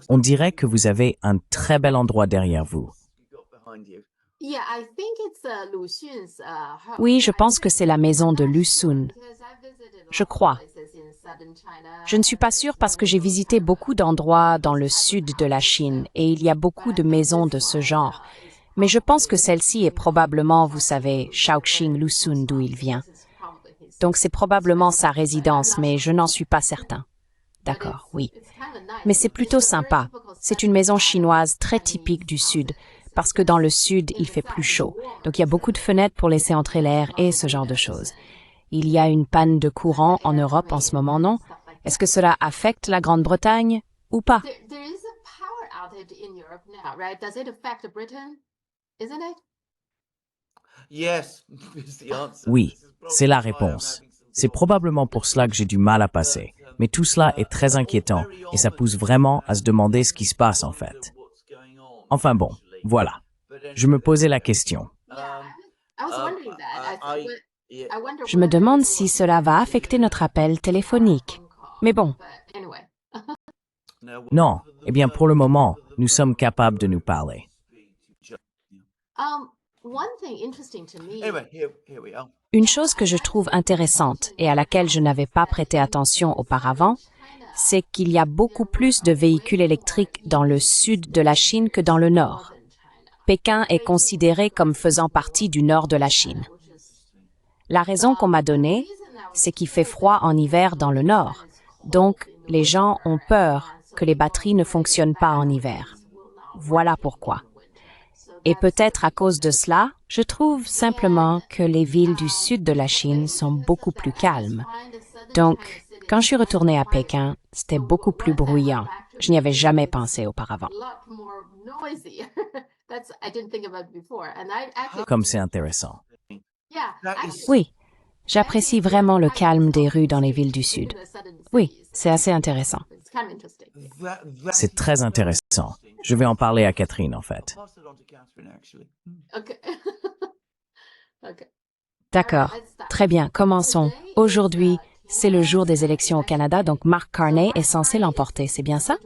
On dirait que vous avez un très bel endroit derrière vous. Oui, je pense que c'est la maison de Lu Xun. Je crois. Je ne suis pas sûre parce que j'ai visité beaucoup d'endroits dans le sud de la Chine et il y a beaucoup de maisons de ce genre. Mais je pense que celle-ci est probablement, vous savez, Shaoxing Lu Xun d'où il vient. Donc c'est probablement sa résidence, mais je n'en suis pas certain. D'accord, oui. Mais c'est plutôt sympa. C'est une maison chinoise très typique du sud, parce que dans le sud, il fait plus chaud. Donc il y a beaucoup de fenêtres pour laisser entrer l'air et ce genre de choses. Il y a une panne de courant en Europe en ce moment, non? Est-ce que cela affecte la Grande-Bretagne ou pas? Oui, c'est la réponse. C'est probablement pour cela que j'ai du mal à passer. Mais tout cela est très inquiétant et ça pousse vraiment à se demander ce qui se passe en fait. Enfin bon, voilà. Je me posais la question. Je me demande si cela va affecter notre appel téléphonique. Mais bon. Non, eh bien pour le moment, nous sommes capables de nous parler. Une chose que je trouve intéressante et à laquelle je n'avais pas prêté attention auparavant, c'est qu'il y a beaucoup plus de véhicules électriques dans le sud de la Chine que dans le nord. Pékin est considéré comme faisant partie du nord de la Chine. La raison qu'on m'a donnée, c'est qu'il fait froid en hiver dans le nord. Donc, les gens ont peur que les batteries ne fonctionnent pas en hiver. Voilà pourquoi. Et peut-être à cause de cela, je trouve simplement que les villes du sud de la Chine sont beaucoup plus calmes. Donc, quand je suis retournée à Pékin, c'était beaucoup plus bruyant. Je n'y avais jamais pensé auparavant. Comme c'est intéressant. Oui, j'apprécie vraiment le calme des rues dans les villes du sud. Oui, c'est assez intéressant. C'est très intéressant. Je vais en parler à Catherine, en fait. D'accord. Très bien, commençons. Aujourd'hui, c'est le jour des élections au Canada, donc Mark Carney est censé l'emporter, c'est bien ça?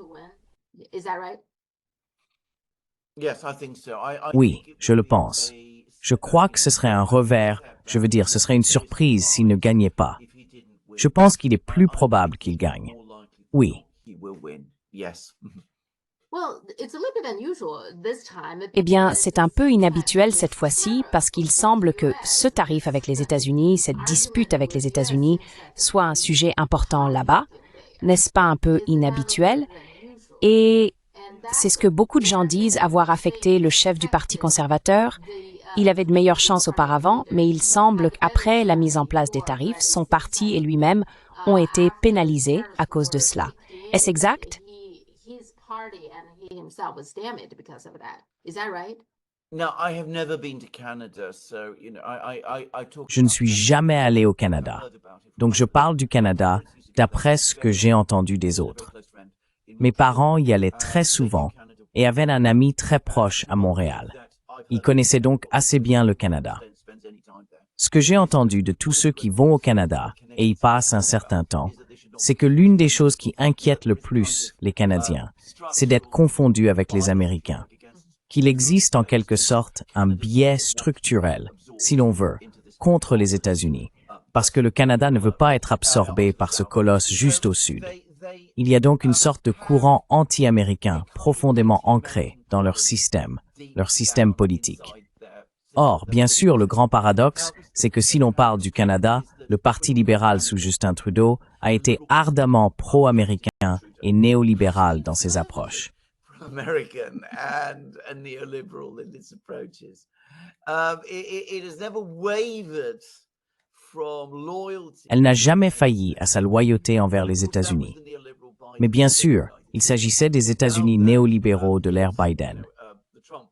Oui, je le pense. Je crois que ce serait un revers, je veux dire, ce serait une surprise s'il ne gagnait pas. Je pense qu'il est plus probable qu'il gagne. Oui. Eh bien, c'est un peu inhabituel cette fois-ci parce qu'il semble que ce tarif avec les États-Unis, cette dispute avec les États-Unis, soit un sujet important là-bas. N'est-ce pas un peu inhabituel? Et c'est ce que beaucoup de gens disent avoir affecté le chef du Parti conservateur. Il avait de meilleures chances auparavant, mais il semble qu'après la mise en place des tarifs, son parti et lui-même ont été pénalisés à cause de cela. Est-ce exact? Je ne suis jamais allé au Canada. Donc je parle du Canada d'après ce que j'ai entendu des autres. Mes parents y allaient très souvent et avaient un ami très proche à Montréal. Ils connaissaient donc assez bien le Canada. Ce que j'ai entendu de tous ceux qui vont au Canada et y passent un certain temps, c'est que l'une des choses qui inquiète le plus les Canadiens, c'est d'être confondus avec les Américains. Qu'il existe en quelque sorte un biais structurel, si l'on veut, contre les États-Unis, parce que le Canada ne veut pas être absorbé par ce colosse juste au sud. Il y a donc une sorte de courant anti-américain profondément ancré dans leur système politique. Or, bien sûr, le grand paradoxe, c'est que si l'on parle du Canada, le Parti libéral sous Justin Trudeau a été ardemment pro-américain et néolibéral dans ses approches. Elle n'a jamais failli à sa loyauté envers les États-Unis. Mais bien sûr, il s'agissait des États-Unis néolibéraux de l'ère Biden.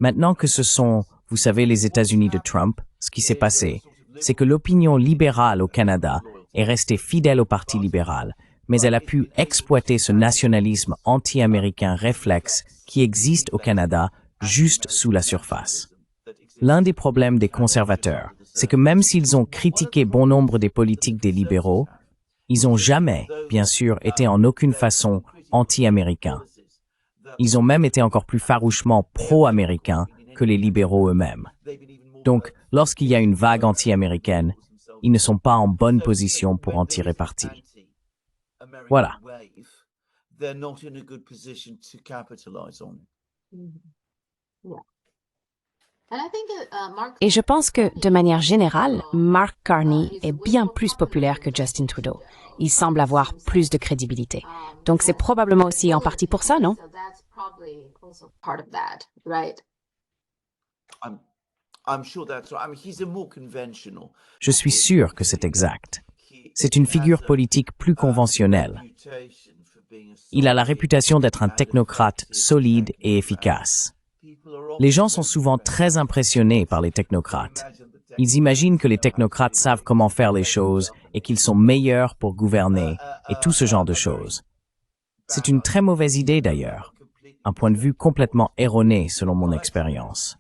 Maintenant que ce sont, vous savez, les États-Unis de Trump, ce qui s'est passé, c'est que l'opinion libérale au Canada est restée fidèle au Parti libéral, mais elle a pu exploiter ce nationalisme anti-américain réflexe qui existe au Canada juste sous la surface. L'un des problèmes des conservateurs, c'est que même s'ils ont critiqué bon nombre des politiques des libéraux, ils n'ont jamais, bien sûr, été en aucune façon anti-américains. Ils ont même été encore plus farouchement pro-américains que les libéraux eux-mêmes. Donc, lorsqu'il y a une vague anti-américaine, ils ne sont pas en bonne position pour en tirer parti. Voilà. Et je pense que, de manière générale, Mark Carney est bien plus populaire que Justin Trudeau. Il semble avoir plus de crédibilité. Donc c'est probablement aussi en partie pour ça, non? Je suis sûr que c'est exact. C'est une figure politique plus conventionnelle. Il a la réputation d'être un technocrate solide et efficace. Les gens sont souvent très impressionnés par les technocrates. Ils imaginent que les technocrates savent comment faire les choses et qu'ils sont meilleurs pour gouverner et tout ce genre de choses. C'est une très mauvaise idée d'ailleurs, un point de vue complètement erroné selon mon expérience.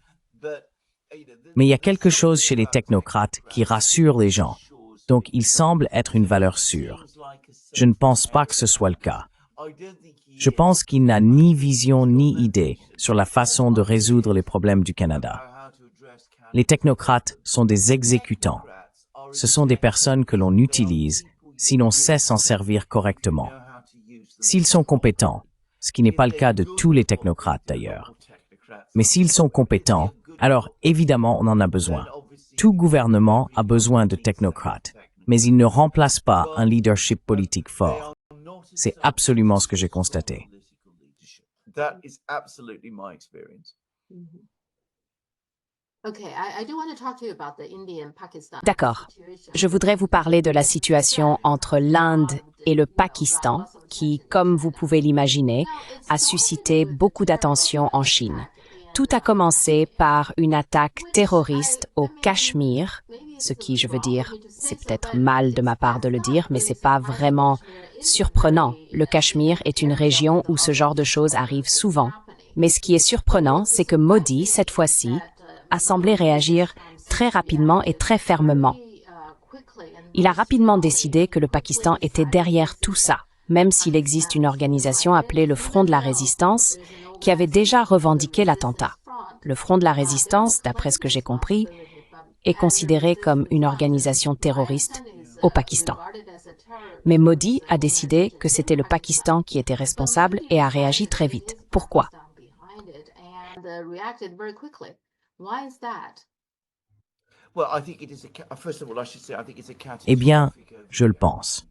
Mais il y a quelque chose chez les technocrates qui rassure les gens, donc il semble être une valeur sûre. Je ne pense pas que ce soit le cas. Je pense qu'il n'a ni vision ni idée sur la façon de résoudre les problèmes du Canada. Les technocrates sont des exécutants. Ce sont des personnes que l'on utilise si l'on sait s'en servir correctement. S'ils sont compétents, ce qui n'est pas le cas de tous les technocrates d'ailleurs, mais s'ils sont compétents, alors évidemment on en a besoin. Tout gouvernement a besoin de technocrates, mais ils ne remplacent pas un leadership politique fort. C'est absolument ce que j'ai constaté. D'accord. Je voudrais vous parler de la situation entre l'Inde et le Pakistan, qui, comme vous pouvez l'imaginer, a suscité beaucoup d'attention en Chine. Tout a commencé par une attaque terroriste au Cachemire, ce qui, je veux dire, c'est peut-être mal de ma part de le dire, mais c'est pas vraiment surprenant. Le Cachemire est une région où ce genre de choses arrive souvent. Mais ce qui est surprenant, c'est que Modi, cette fois-ci, a semblé réagir très rapidement et très fermement. Il a rapidement décidé que le Pakistan était derrière tout ça, même s'il existe une organisation appelée le Front de la Résistance, qui avait déjà revendiqué l'attentat. Le Front de la Résistance, d'après ce que j'ai compris, est considéré comme une organisation terroriste au Pakistan. Mais Modi a décidé que c'était le Pakistan qui était responsable et a réagi très vite. Pourquoi? Eh bien, je le pense.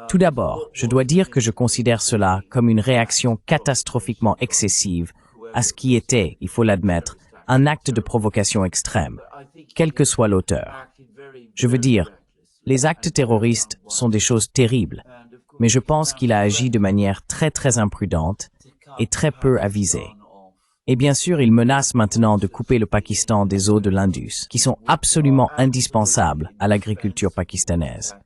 Tout d'abord, je dois dire que je considère cela comme une réaction catastrophiquement excessive à ce qui était, il faut l'admettre, un acte de provocation extrême, quel que soit l'auteur. Je veux dire, les actes terroristes sont des choses terribles, mais je pense qu'il a agi de manière très imprudente et très peu avisée. Et bien sûr, il menace maintenant de couper le Pakistan des eaux de l'Indus, qui sont absolument indispensables à l'agriculture pakistanaise.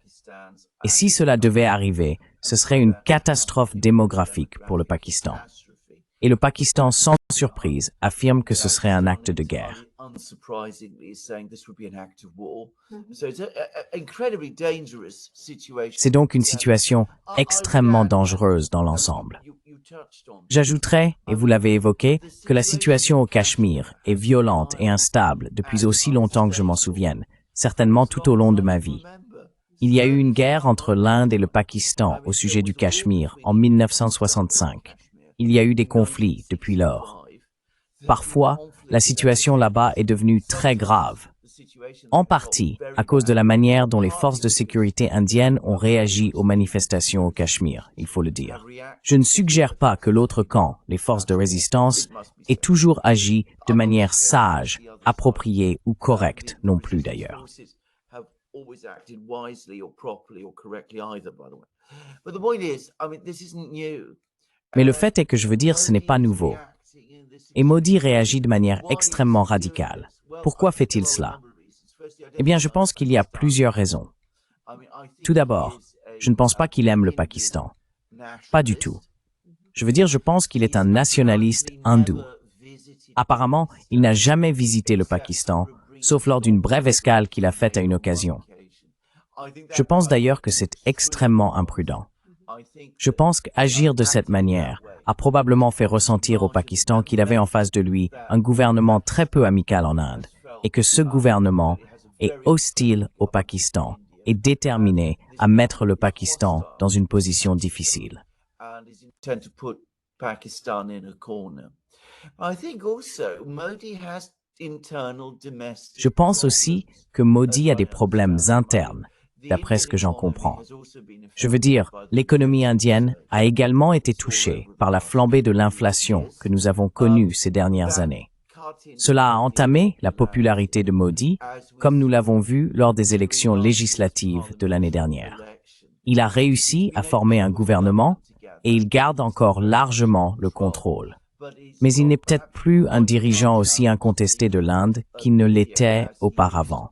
Et si cela devait arriver, ce serait une catastrophe démographique pour le Pakistan. Et le Pakistan, sans surprise, affirme que ce serait un acte de guerre. C'est donc une situation extrêmement dangereuse dans l'ensemble. J'ajouterais, et vous l'avez évoqué, que la situation au Cachemire est violente et instable depuis aussi longtemps que je m'en souvienne, certainement tout au long de ma vie. Il y a eu une guerre entre l'Inde et le Pakistan au sujet du Cachemire en 1965. Il y a eu des conflits depuis lors. Parfois, la situation là-bas est devenue très grave, en partie à cause de la manière dont les forces de sécurité indiennes ont réagi aux manifestations au Cachemire, il faut le dire. Je ne suggère pas que l'autre camp, les forces de résistance, ait toujours agi de manière sage, appropriée ou correcte non plus d'ailleurs. Mais le fait est que je veux dire ce n'est pas nouveau. Et Modi réagit de manière extrêmement radicale. Pourquoi fait-il cela? Eh bien, je pense qu'il y a plusieurs raisons. Tout d'abord, je ne pense pas qu'il aime le Pakistan. Pas du tout. Je veux dire, je pense qu'il est un nationaliste hindou. Apparemment, il n'a jamais visité le Pakistan, sauf lors d'une brève escale qu'il a faite à une occasion. Je pense d'ailleurs que c'est extrêmement imprudent. Je pense qu'agir de cette manière a probablement fait ressentir au Pakistan qu'il avait en face de lui un gouvernement très peu amical en Inde et que ce gouvernement est hostile au Pakistan et déterminé à mettre le Pakistan dans une position difficile. Je pense aussi que Modi a des problèmes internes, d'après ce que j'en comprends. Je veux dire, l'économie indienne a également été touchée par la flambée de l'inflation que nous avons connue ces dernières années. Cela a entamé la popularité de Modi, comme nous l'avons vu lors des élections législatives de l'année dernière. Il a réussi à former un gouvernement et il garde encore largement le contrôle. Mais il n'est peut-être plus un dirigeant aussi incontesté de l'Inde qu'il ne l'était auparavant.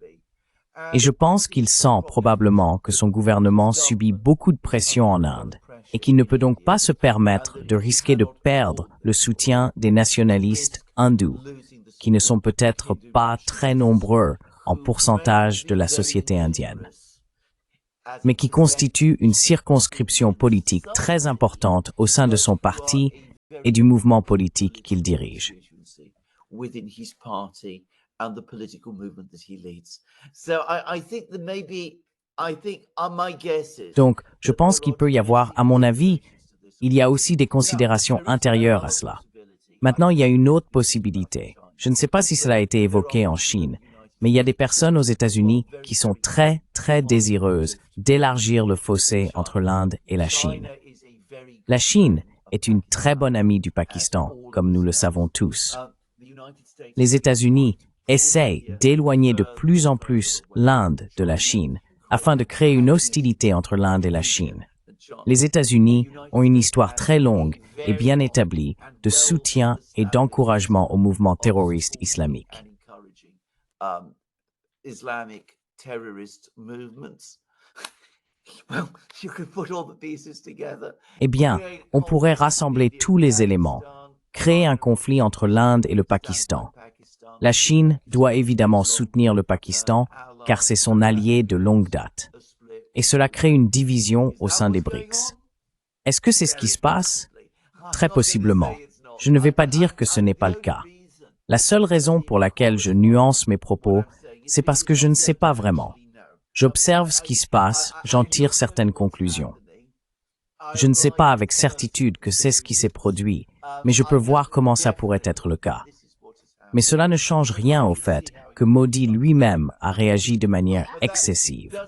Et je pense qu'il sent probablement que son gouvernement subit beaucoup de pression en Inde et qu'il ne peut donc pas se permettre de risquer de perdre le soutien des nationalistes hindous, qui ne sont peut-être pas très nombreux en pourcentage de la société indienne, mais qui constituent une circonscription politique très importante au sein de son parti et du mouvement politique qu'il dirige. Donc, je pense qu'il peut y avoir, à mon avis, il y a aussi des considérations intérieures à cela. Maintenant, il y a une autre possibilité. Je ne sais pas si cela a été évoqué en Chine, mais il y a des personnes aux États-Unis qui sont très, très désireuses d'élargir le fossé entre l'Inde et la Chine. La Chine est une très bonne amie du Pakistan, comme nous le savons tous. Les États-Unis essayent d'éloigner de plus en plus l'Inde de la Chine, afin de créer une hostilité entre l'Inde et la Chine. Les États-Unis ont une histoire très longue et bien établie de soutien et d'encouragement au mouvement terroriste islamique. Eh bien, on pourrait rassembler tous les éléments, créer un conflit entre l'Inde et le Pakistan. La Chine doit évidemment soutenir le Pakistan car c'est son allié de longue date. Et cela crée une division au sein des BRICS. Est-ce que c'est ce qui se passe? Très possiblement. Je ne vais pas dire que ce n'est pas le cas. La seule raison pour laquelle je nuance mes propos, c'est parce que je ne sais pas vraiment. J'observe ce qui se passe, j'en tire certaines conclusions. Je ne sais pas avec certitude que c'est ce qui s'est produit, mais je peux voir comment ça pourrait être le cas. Mais cela ne change rien au fait que Modi lui-même a réagi de manière excessive.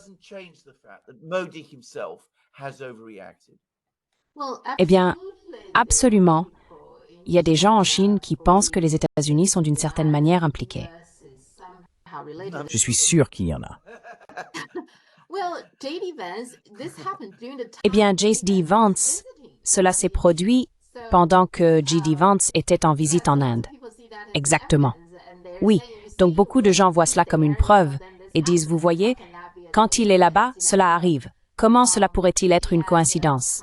Eh bien, absolument. Il y a des gens en Chine qui pensent que les États-Unis sont d'une certaine manière impliqués. Je suis sûr qu'il y en a. Eh bien, J.D. Vance, cela s'est produit pendant que J.D. Vance était en visite en Inde. Exactement. Oui, donc beaucoup de gens voient cela comme une preuve et disent, vous voyez, quand il est là-bas, cela arrive. Comment cela pourrait-il être une coïncidence?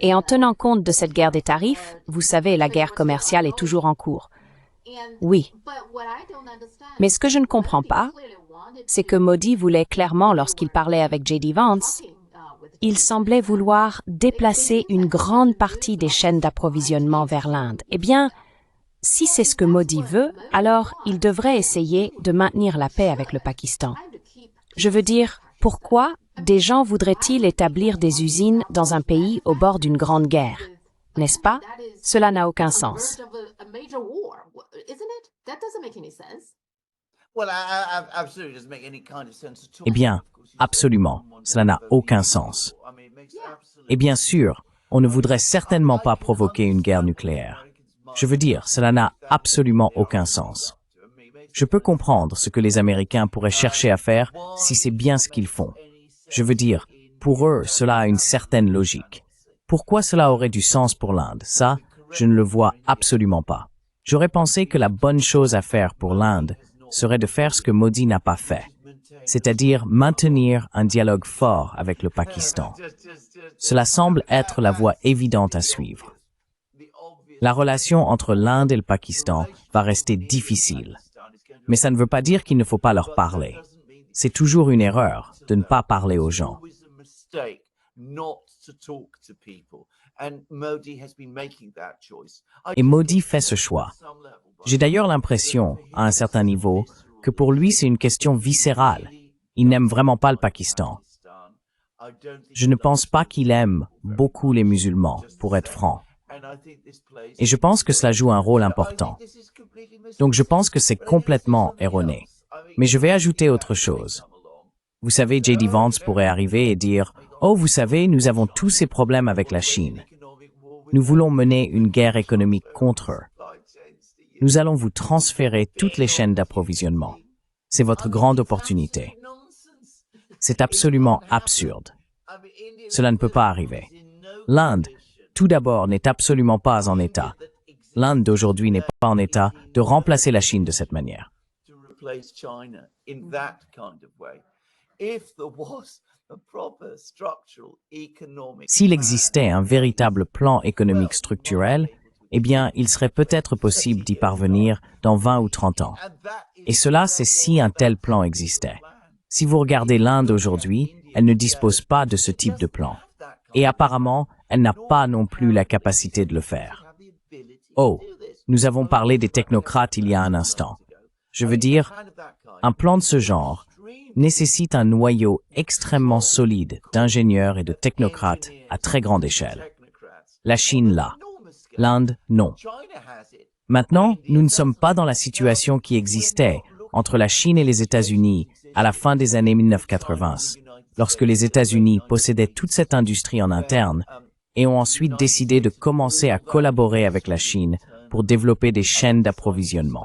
Et en tenant compte de cette guerre des tarifs, vous savez, la guerre commerciale est toujours en cours. Oui. Mais ce que je ne comprends pas, c'est que Modi voulait clairement, lorsqu'il parlait avec J.D. Vance, il semblait vouloir déplacer une grande partie des chaînes d'approvisionnement vers l'Inde. Eh bien, si c'est ce que Modi veut, alors il devrait essayer de maintenir la paix avec le Pakistan. Je veux dire, pourquoi des gens voudraient-ils établir des usines dans un pays au bord d'une grande guerre? N'est-ce pas? Cela n'a aucun sens. Eh bien, absolument, cela n'a aucun sens. Et bien sûr, on ne voudrait certainement pas provoquer une guerre nucléaire. Je veux dire, cela n'a absolument aucun sens. Je peux comprendre ce que les Américains pourraient chercher à faire si c'est bien ce qu'ils font. Je veux dire, pour eux, cela a une certaine logique. Pourquoi cela aurait du sens pour l'Inde? Ça, je ne le vois absolument pas. J'aurais pensé que la bonne chose à faire pour l'Inde serait de faire ce que Modi n'a pas fait, c'est-à-dire maintenir un dialogue fort avec le Pakistan. Cela semble être la voie évidente à suivre. La relation entre l'Inde et le Pakistan va rester difficile. Mais ça ne veut pas dire qu'il ne faut pas leur parler. C'est toujours une erreur de ne pas parler aux gens. Et Modi fait ce choix. J'ai d'ailleurs l'impression, à un certain niveau, que pour lui c'est une question viscérale. Il n'aime vraiment pas le Pakistan. Je ne pense pas qu'il aime beaucoup les musulmans, pour être franc. Et je pense que cela joue un rôle important. Donc je pense que c'est complètement erroné. Mais je vais ajouter autre chose. Vous savez, J.D. Vance pourrait arriver et dire « Oh, vous savez, nous avons tous ces problèmes avec la Chine. Nous voulons mener une guerre économique contre eux. Nous allons vous transférer toutes les chaînes d'approvisionnement. C'est votre grande opportunité. » C'est absolument absurde. Cela ne peut pas arriver. L'Inde, tout d'abord, n'est absolument pas en état. L'Inde d'aujourd'hui n'est pas en état de remplacer la Chine de cette manière. S'il existait un véritable plan économique structurel, eh bien, il serait peut-être possible d'y parvenir dans 20 ou 30 ans. Et cela, c'est si un tel plan existait. Si vous regardez l'Inde aujourd'hui, elle ne dispose pas de ce type de plan. Et apparemment, elle n'a pas non plus la capacité de le faire. Oh, nous avons parlé des technocrates il y a un instant. Je veux dire, un plan de ce genre nécessite un noyau extrêmement solide d'ingénieurs et de technocrates à très grande échelle. La Chine l'a. L'Inde, non. Maintenant, nous ne sommes pas dans la situation qui existait entre la Chine et les États-Unis à la fin des années 1980, lorsque les États-Unis possédaient toute cette industrie en interne et ont ensuite décidé de commencer à collaborer avec la Chine pour développer des chaînes d'approvisionnement.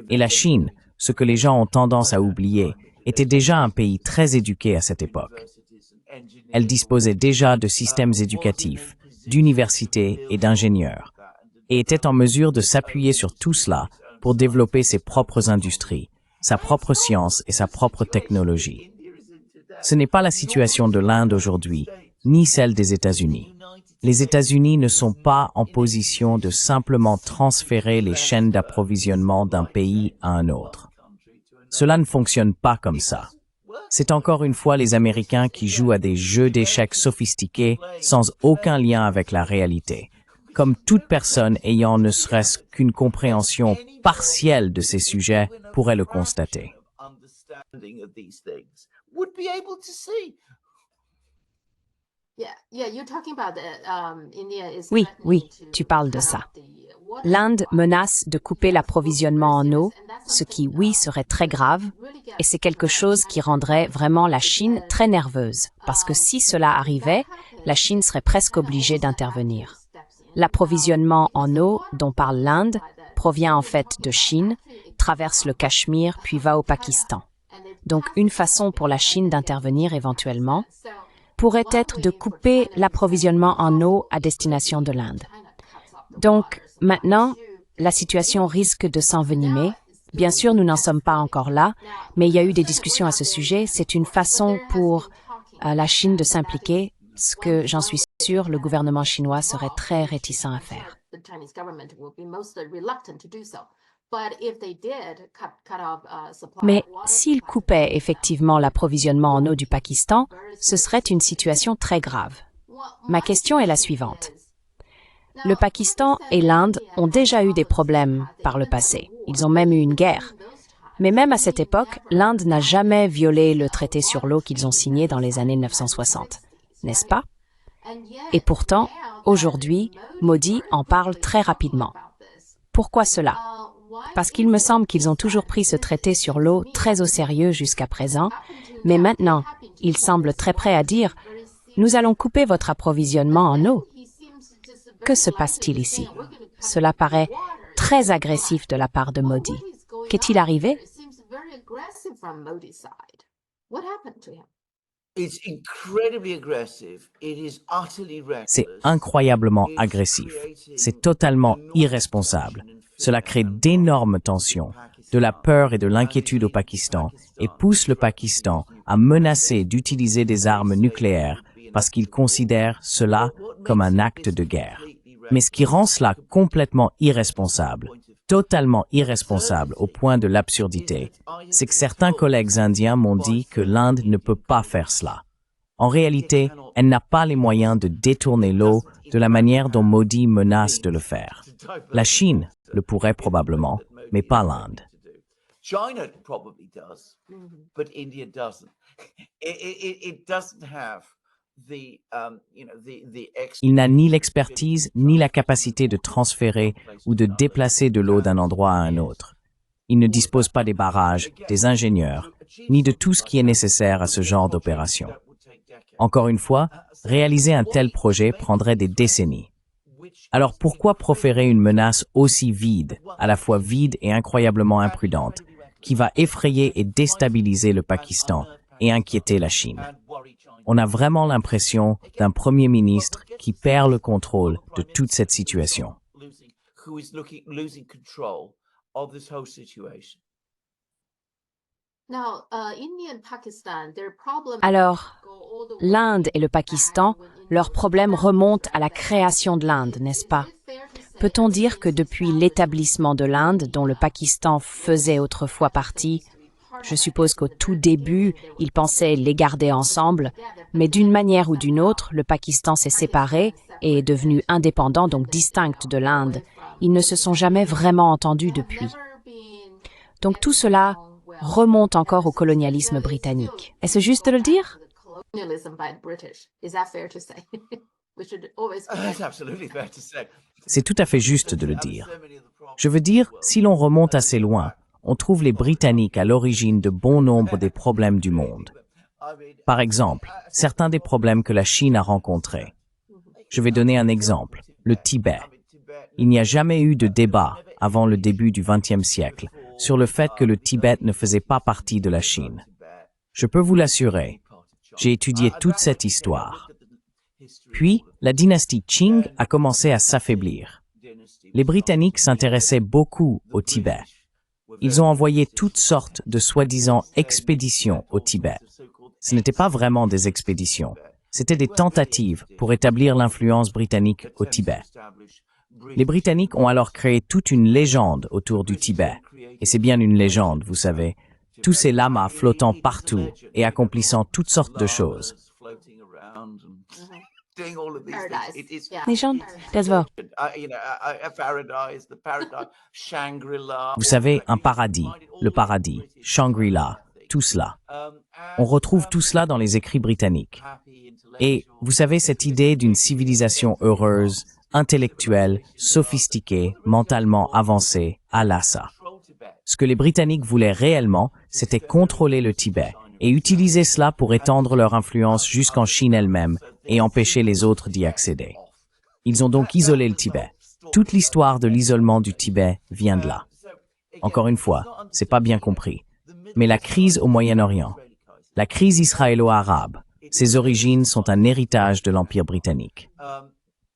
Et la Chine, ce que les gens ont tendance à oublier, était déjà un pays très éduqué à cette époque. Elle disposait déjà de systèmes éducatifs, d'universités et d'ingénieurs, et était en mesure de s'appuyer sur tout cela pour développer ses propres industries, sa propre science et sa propre technologie. Ce n'est pas la situation de l'Inde aujourd'hui, ni celle des États-Unis. Les États-Unis ne sont pas en position de simplement transférer les chaînes d'approvisionnement d'un pays à un autre. Cela ne fonctionne pas comme ça. C'est encore une fois les Américains qui jouent à des jeux d'échecs sophistiqués sans aucun lien avec la réalité, comme toute personne ayant ne serait-ce qu'une compréhension partielle de ces sujets pourrait le constater. Oui, tu parles de ça. L'Inde menace de couper l'approvisionnement en eau, ce qui, oui, serait très grave, et c'est quelque chose qui rendrait vraiment la Chine très nerveuse, parce que si cela arrivait, la Chine serait presque obligée d'intervenir. L'approvisionnement en eau dont parle l'Inde provient en fait de Chine, traverse le Cachemire puis va au Pakistan. Donc une façon pour la Chine d'intervenir éventuellement pourrait être de couper l'approvisionnement en eau à destination de l'Inde. Donc, maintenant, la situation risque de s'envenimer. Bien sûr, nous n'en sommes pas encore là, mais il y a eu des discussions à ce sujet. C'est une façon pour la Chine de s'impliquer, ce que, j'en suis sûre, le gouvernement chinois serait très réticent à faire. Mais s'il coupait effectivement l'approvisionnement en eau du Pakistan, ce serait une situation très grave. Ma question est la suivante. Le Pakistan et l'Inde ont déjà eu des problèmes par le passé. Ils ont même eu une guerre. Mais même à cette époque, l'Inde n'a jamais violé le traité sur l'eau qu'ils ont signé dans les années 1960, n'est-ce pas? Et pourtant, aujourd'hui, Modi en parle très rapidement. Pourquoi cela? Parce qu'il me semble qu'ils ont toujours pris ce traité sur l'eau très au sérieux jusqu'à présent, mais maintenant, ils semblent très prêts à dire « Nous allons couper votre approvisionnement en eau ». Que se passe-t-il ici? Cela paraît très agressif de la part de Modi. Qu'est-il arrivé? C'est incroyablement agressif. C'est totalement irresponsable. Cela crée d'énormes tensions, de la peur et de l'inquiétude au Pakistan et pousse le Pakistan à menacer d'utiliser des armes nucléaires parce qu'il considère cela comme un acte de guerre. Mais ce qui rend cela complètement irresponsable, totalement irresponsable au point de l'absurdité, c'est que certains collègues indiens m'ont dit que l'Inde ne peut pas faire cela. En réalité, elle n'a pas les moyens de détourner l'eau de la manière dont Modi menace de le faire. La Chine le pourrait probablement, mais pas l'Inde. China probably does, but India doesn't. It doesn't have the Il n'a ni l'expertise ni la capacité de transférer ou de déplacer de l'eau d'un endroit à un autre. Il ne dispose pas des barrages, des ingénieurs, ni de tout ce qui est nécessaire à ce genre d'opération. Encore une fois, réaliser un tel projet prendrait des décennies. Alors pourquoi proférer une menace aussi vide, à la fois vide et incroyablement imprudente, qui va effrayer et déstabiliser le Pakistan et inquiéter la Chine? On a vraiment l'impression d'un Premier ministre qui perd le contrôle de toute cette situation. Alors, l'Inde et le Pakistan, leurs problèmes remontent à la création de l'Inde, n'est-ce pas? Peut-on dire que depuis l'établissement de l'Inde, dont le Pakistan faisait autrefois partie, je suppose qu'au tout début, ils pensaient les garder ensemble, mais d'une manière ou d'une autre, le Pakistan s'est séparé et est devenu indépendant, donc distinct de l'Inde. Ils ne se sont jamais vraiment entendus depuis. Donc tout cela remonte encore au colonialisme britannique. Est-ce juste de le dire? C'est tout à fait juste de le dire. Je veux dire, si l'on remonte assez loin, on trouve les Britanniques à l'origine de bon nombre des problèmes du monde. Par exemple, certains des problèmes que la Chine a rencontrés. Je vais donner un exemple, le Tibet. Il n'y a jamais eu de débat avant le début du XXe siècle sur le fait que le Tibet ne faisait pas partie de la Chine. Je peux vous l'assurer, j'ai étudié toute cette histoire. Puis, la dynastie Qing a commencé à s'affaiblir. Les Britanniques s'intéressaient beaucoup au Tibet. Ils ont envoyé toutes sortes de soi-disant expéditions au Tibet. Ce n'étaient pas vraiment des expéditions, c'était des tentatives pour établir l'influence britannique au Tibet. Les Britanniques ont alors créé toute une légende autour du Tibet. Et c'est bien une légende, vous savez. Tous ces lamas flottant partout et accomplissant toutes sortes de choses. Légende, das war. Vous savez, un paradis, le paradis, Shangri-La, tout cela. On retrouve tout cela dans les écrits britanniques. Et vous savez, cette idée d'une civilisation heureuse, intellectuelle, sophistiquée, mentalement avancée, Allah ça. Ce que les Britanniques voulaient réellement, c'était contrôler le Tibet et utiliser cela pour étendre leur influence jusqu'en Chine elle-même et empêcher les autres d'y accéder. Ils ont donc isolé le Tibet. Toute l'histoire de l'isolement du Tibet vient de là. Encore une fois, c'est pas bien compris. Mais la crise au Moyen-Orient, la crise israélo-arabe, ses origines sont un héritage de l'Empire britannique.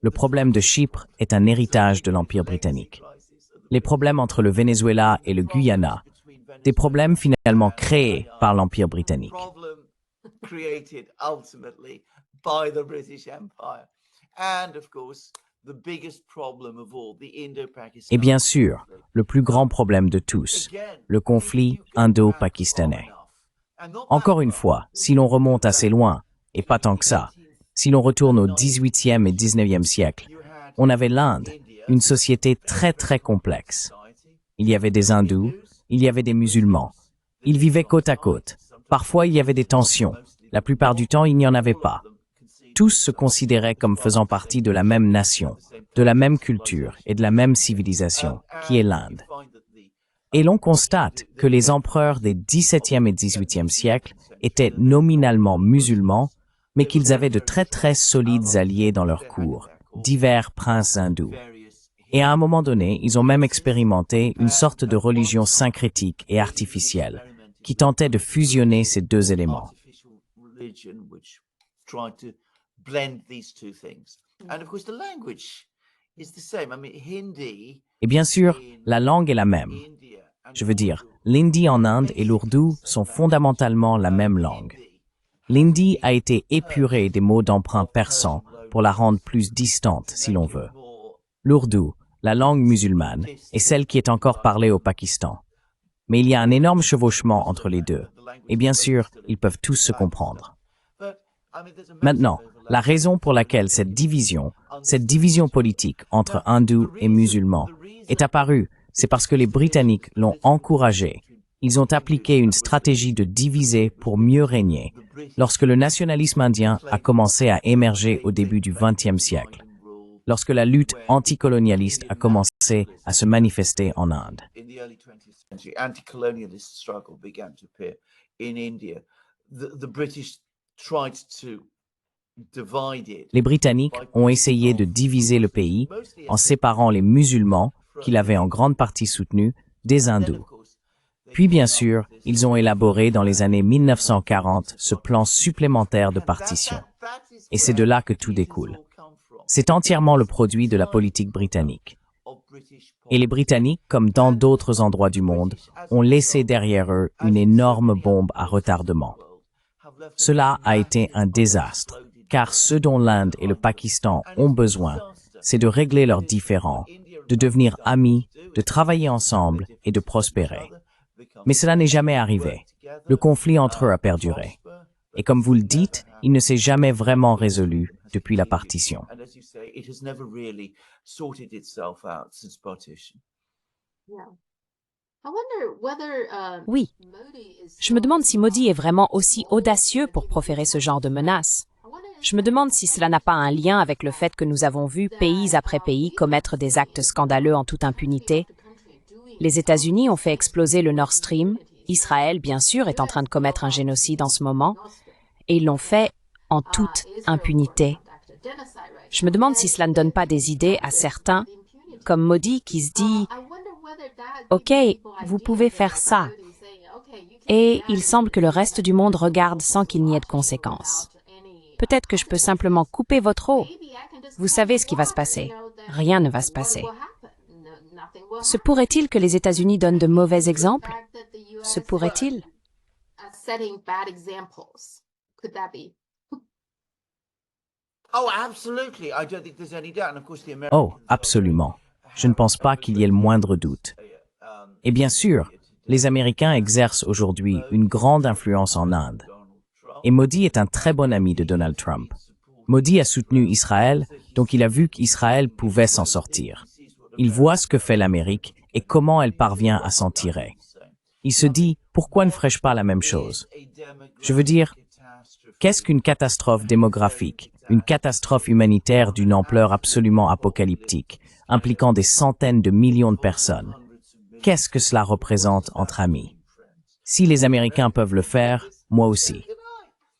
Le problème de Chypre est un héritage de l'Empire britannique. Les problèmes entre le Venezuela et le Guyana, des problèmes finalement créés par l'Empire britannique. Et bien sûr, le plus grand problème de tous, le conflit indo-pakistanais. Encore une fois, si l'on remonte assez loin, et pas tant que ça, si l'on retourne au XVIIIe et XIXe siècle, on avait l'Inde, une société très très complexe. Il y avait des hindous, il y avait des musulmans. Ils vivaient côte à côte. Parfois il y avait des tensions, la plupart du temps il n'y en avait pas. Tous se considéraient comme faisant partie de la même nation, de la même culture et de la même civilisation, qui est l'Inde. Et l'on constate que les empereurs des XVIIe et XVIIIe siècles étaient nominalement musulmans, mais qu'ils avaient de très très solides alliés dans leur cour, divers princes hindous. Et à un moment donné, ils ont même expérimenté une sorte de religion syncrétique et artificielle, qui tentait de fusionner ces deux éléments. Et bien sûr, la langue est la même. Je veux dire, l'hindi en Inde et l'ourdou sont fondamentalement la même langue. L'hindi a été épuré des mots d'emprunt persans pour la rendre plus distante, si l'on veut. L'ourdou, la langue musulmane, est celle qui est encore parlée au Pakistan. Mais il y a un énorme chevauchement entre les deux. Et bien sûr, ils peuvent tous se comprendre. Maintenant, la raison pour laquelle cette division politique entre hindous et musulmans est apparue, c'est parce que les Britanniques l'ont encouragée. Ils ont appliqué une stratégie de diviser pour mieux régner lorsque le nationalisme indien a commencé à émerger au début du XXe siècle, lorsque la lutte anticolonialiste a commencé à se manifester en Inde. Anti-colonialist struggle began to appear in India. The British tried to divide it. Les Britanniques ont essayé de diviser le pays en séparant les musulmans, qu'ils avaient en grande partie soutenus, des hindous. Puis bien sûr, ils ont élaboré dans les années 1940 ce plan supplémentaire de partition. Et c'est de là que tout découle. C'est entièrement le produit de la politique britannique. Et les Britanniques, comme dans d'autres endroits du monde, ont laissé derrière eux une énorme bombe à retardement. Cela a été un désastre, car ce dont l'Inde et le Pakistan ont besoin, c'est de régler leurs différends, de devenir amis, de travailler ensemble et de prospérer. Mais cela n'est jamais arrivé. Le conflit entre eux a perduré. Et comme vous le dites, il ne s'est jamais vraiment résolu depuis la partition. Oui. Je me demande si Modi est vraiment aussi audacieux pour proférer ce genre de menaces. Je me demande si cela n'a pas un lien avec le fait que nous avons vu pays après pays commettre des actes scandaleux en toute impunité. Les États-Unis ont fait exploser le Nord Stream. Israël, bien sûr, est en train de commettre un génocide en ce moment. Et ils l'ont fait en toute impunité. Je me demande si cela ne donne pas des idées à certains, comme Modi, qui se dit « Ok, vous pouvez faire ça ». Et il semble que le reste du monde regarde sans qu'il n'y ait de conséquences. Peut-être que je peux simplement couper votre eau. Vous savez ce qui va se passer. Rien ne va se passer. Se pourrait-il que les États-Unis donnent de mauvais exemples? Se pourrait-il? Oh, absolument. Je ne pense pas qu'il y ait le moindre doute. Et bien sûr, les Américains exercent aujourd'hui une grande influence en Inde. Et Modi est un très bon ami de Donald Trump. Modi a soutenu Israël, donc il a vu qu'Israël pouvait s'en sortir. Il voit ce que fait l'Amérique et comment elle parvient à s'en tirer. Il se dit, pourquoi ne ferais-je pas la même chose? Je veux dire, qu'est-ce qu'une catastrophe démographique, une catastrophe humanitaire d'une ampleur absolument apocalyptique, impliquant des centaines de millions de personnes? Qu'est-ce que cela représente entre amis? Si les Américains peuvent le faire, moi aussi.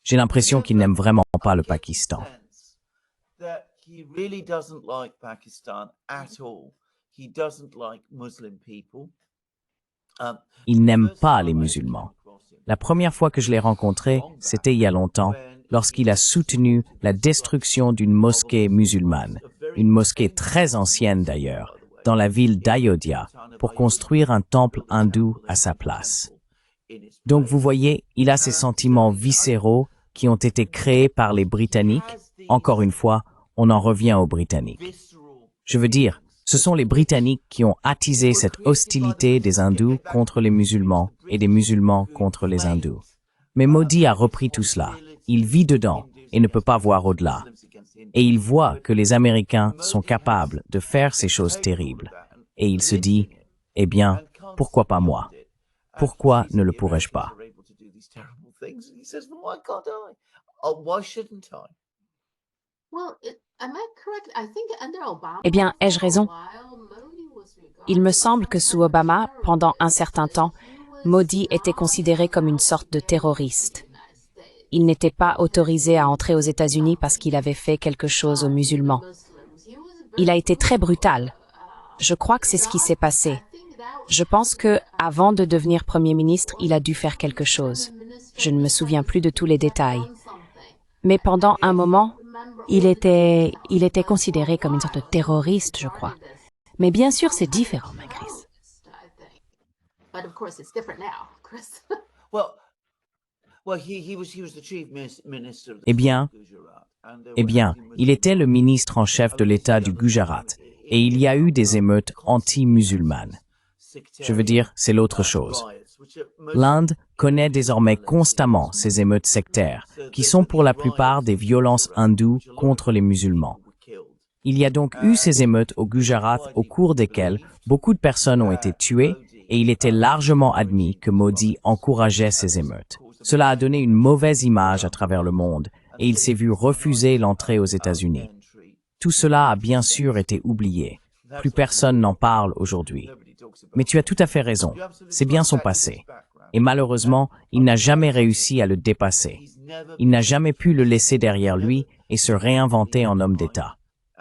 J'ai l'impression qu'ils n'aiment vraiment pas le Pakistan. Il n'aime pas les musulmans. La première fois que je l'ai rencontré, c'était il y a longtemps, lorsqu'il a soutenu la destruction d'une mosquée musulmane, une mosquée très ancienne d'ailleurs, dans la ville d'Ayodhya, pour construire un temple hindou à sa place. Donc vous voyez, il a ces sentiments viscéraux qui ont été créés par les Britanniques. Encore une fois, on en revient aux Britanniques. Je veux dire, ce sont les Britanniques qui ont attisé cette hostilité des hindous contre les musulmans et des musulmans contre les hindous. Mais Modi a repris tout cela. Il vit dedans et ne peut pas voir au-delà. Et il voit que les Américains sont capables de faire ces choses terribles. Et il se dit, eh bien, pourquoi pas moi? Pourquoi ne le pourrais-je pas? Eh bien, ai-je raison? Il me semble que sous Obama, pendant un certain temps, Modi était considéré comme une sorte de terroriste. Il n'était pas autorisé à entrer aux États-Unis parce qu'il avait fait quelque chose aux musulmans. Il a été très brutal. Je crois que c'est ce qui s'est passé. Je pense que, avant de devenir Premier ministre, il a dû faire quelque chose. Je ne me souviens plus de tous les détails. Mais pendant un moment, il était considéré comme une sorte de terroriste, je crois. Mais bien sûr, c'est différent, ma Chris. Eh bien, il était le ministre en chef de l'État du Gujarat, Et il y a eu des émeutes anti-musulmanes. Je veux dire, c'est l'autre chose. L'Inde connaît désormais constamment ces émeutes sectaires, qui sont pour la plupart des violences hindoues contre les musulmans. Il y a donc eu ces émeutes au Gujarat au cours desquelles beaucoup de personnes ont été tuées et il était largement admis que Modi encourageait ces émeutes. Cela a donné une mauvaise image à travers le monde et il s'est vu refuser l'entrée aux États-Unis. Tout cela a bien sûr été oublié. Plus personne n'en parle aujourd'hui. Mais tu as tout à fait raison. C'est bien son passé. Et malheureusement, il n'a jamais réussi à le dépasser. Il n'a jamais pu le laisser derrière lui et se réinventer en homme d'État.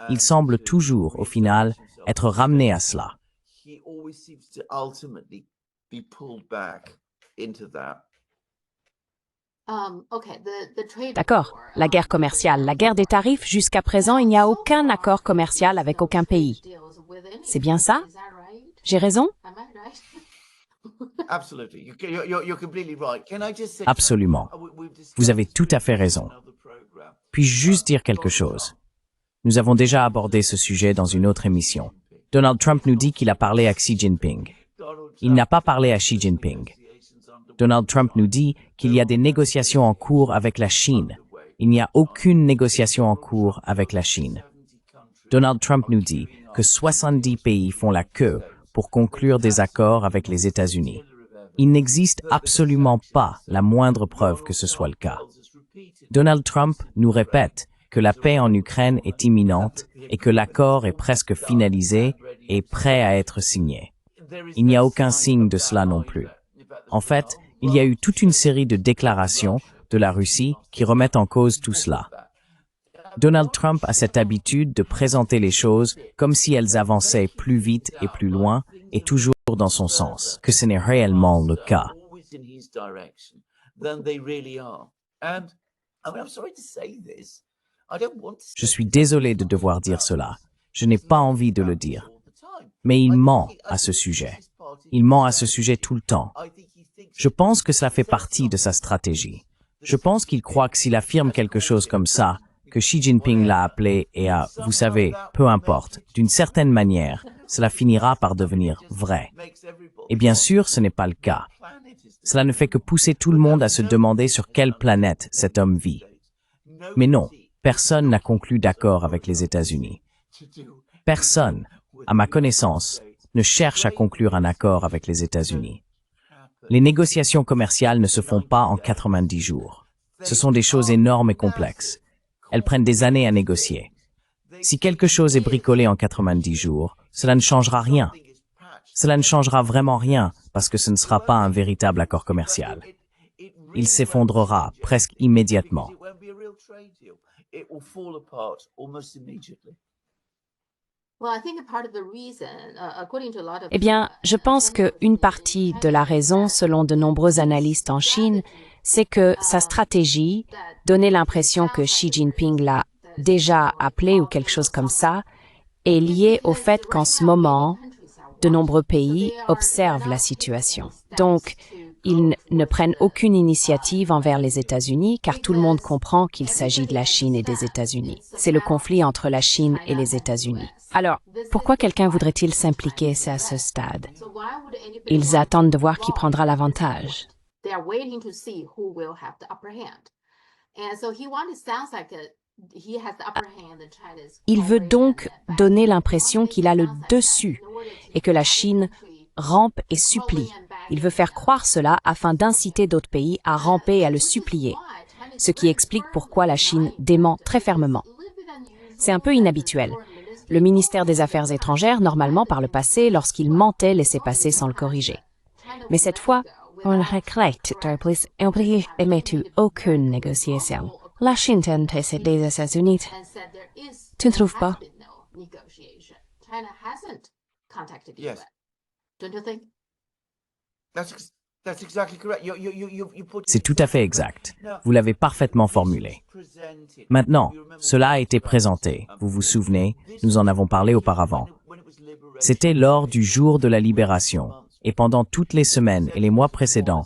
Il semble toujours, au final, être ramené à cela. D'accord, la guerre commerciale, la guerre des tarifs, jusqu'à présent, il n'y a aucun accord commercial avec aucun pays. C'est bien ça? J'ai raison? Absolument. Vous avez tout à fait raison. Puis-je juste dire quelque chose? Nous avons déjà abordé ce sujet dans une autre émission. Donald Trump nous dit qu'il a parlé à Xi Jinping. Il n'a pas parlé à Xi Jinping. Donald Trump nous dit qu'il y a des négociations en cours avec la Chine. Il n'y a aucune négociation en cours avec la Chine. Donald Trump nous dit que 70 pays font la queue pour conclure des accords avec les États-Unis. Il n'existe absolument pas la moindre preuve que ce soit le cas. Donald Trump nous répète que la paix en Ukraine est imminente et que l'accord est presque finalisé et prêt à être signé. Il n'y a aucun signe de cela non plus. En fait, il y a eu toute une série de déclarations de la Russie qui remettent en cause tout cela. Donald Trump a cette habitude de présenter les choses comme si elles avançaient plus vite et plus loin et toujours dans son sens, que ce n'est réellement le cas. Je suis désolé de devoir dire cela. Je n'ai pas envie de le dire. Mais il ment à ce sujet. Il ment à ce sujet tout le temps. Je pense que cela fait partie de sa stratégie. Je pense qu'il croit que s'il affirme quelque chose comme ça, que Xi Jinping l'a appelé et a, vous savez, peu importe, d'une certaine manière, cela finira par devenir vrai. Et bien sûr, ce n'est pas le cas. Cela ne fait que pousser tout le monde à se demander sur quelle planète cet homme vit. Mais non, personne n'a conclu d'accord avec les États-Unis. Personne, à ma connaissance, ne cherche à conclure un accord avec les États-Unis. Les négociations commerciales ne se font pas en 90 jours. Ce sont des choses énormes et complexes. Elles prennent des années à négocier. Si quelque chose est bricolé en 90 jours, cela ne changera rien. Cela ne changera vraiment rien parce que ce ne sera pas un véritable accord commercial. Il s'effondrera presque immédiatement. Eh bien, je pense qu'une partie de la raison, selon de nombreux analystes en Chine, c'est que sa stratégie, donner l'impression que Xi Jinping l'a déjà appelé ou quelque chose comme ça, est liée au fait qu'en ce moment, de nombreux pays observent la situation. Donc, ils ne prennent aucune initiative envers les États-Unis car tout le monde comprend qu'il s'agit de la Chine et des États-Unis. C'est le conflit entre la Chine et les États-Unis. Alors, pourquoi quelqu'un voudrait-il s'impliquer à ce stade? Ils attendent de voir qui prendra l'avantage. Il veut donc donner l'impression qu'il a le dessus et que la Chine rampe et supplie. Il veut faire croire cela afin d'inciter d'autres pays à ramper et à le supplier, ce qui explique pourquoi la Chine dément très fermement. C'est un peu inhabituel. Le ministère des Affaires étrangères, normalement par le passé, lorsqu'il mentait, laissait passer sans le corriger. Mais cette fois, on regrette d'impliquer aucune négociation. La Chine tente des États-Unis. Tu ne trouves pas? C'est tout à fait exact. Vous l'avez parfaitement formulé. Maintenant, cela a été présenté. Vous vous souvenez, nous en avons parlé auparavant. C'était lors du jour de la libération et pendant toutes les semaines et les mois précédents,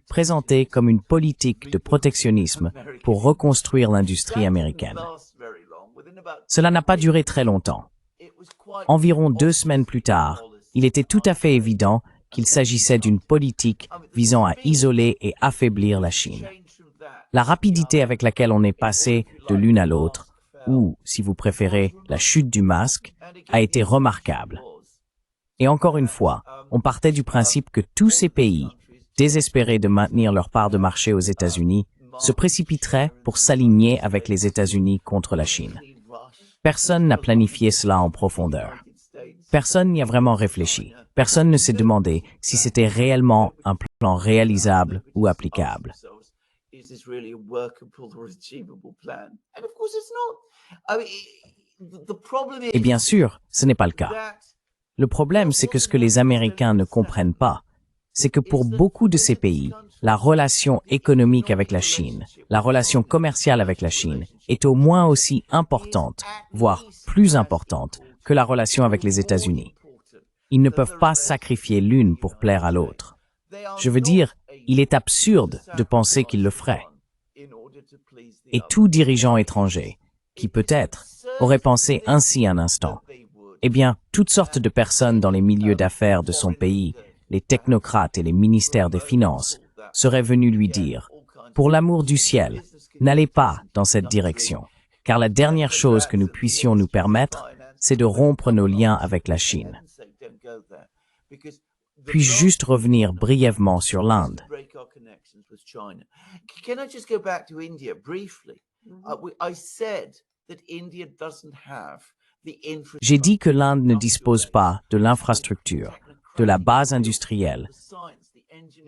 présenté comme une politique de protectionnisme pour reconstruire l'industrie américaine. Cela n'a pas duré très longtemps. Environ 2 semaines plus tard, il était tout à fait évident qu'il s'agissait d'une politique visant à isoler et affaiblir la Chine. La rapidité avec laquelle on est passé de l'une à l'autre, ou, si vous préférez, la chute du masque, a été remarquable. Et encore une fois, on partait du principe que tous ces pays, désespérés de maintenir leur part de marché aux États-Unis, se précipiteraient pour s'aligner avec les États-Unis contre la Chine. Personne n'a planifié cela en profondeur. Personne n'y a vraiment réfléchi. Personne ne s'est demandé si c'était réellement un plan réalisable ou applicable. Et bien sûr, ce n'est pas le cas. Le problème, c'est que ce que les Américains ne comprennent pas, c'est que pour beaucoup de ces pays, la relation économique avec la Chine, la relation commerciale avec la Chine, est au moins aussi importante, voire plus importante, que la relation avec les États-Unis. Ils ne peuvent pas sacrifier l'une pour plaire à l'autre. Je veux dire, il est absurde de penser qu'ils le feraient. Et tout dirigeant étranger, qui peut-être aurait pensé ainsi un instant, eh bien, toutes sortes de personnes dans les milieux d'affaires de son pays, les technocrates et les ministères des Finances, seraient venus lui dire « Pour l'amour du ciel, n'allez pas dans cette direction, car la dernière chose que nous puissions nous permettre, c'est de rompre nos liens avec la Chine. » Puis-je juste revenir brièvement sur l'Inde? J'ai dit que l'Inde ne dispose pas de l'infrastructure, de la base industrielle,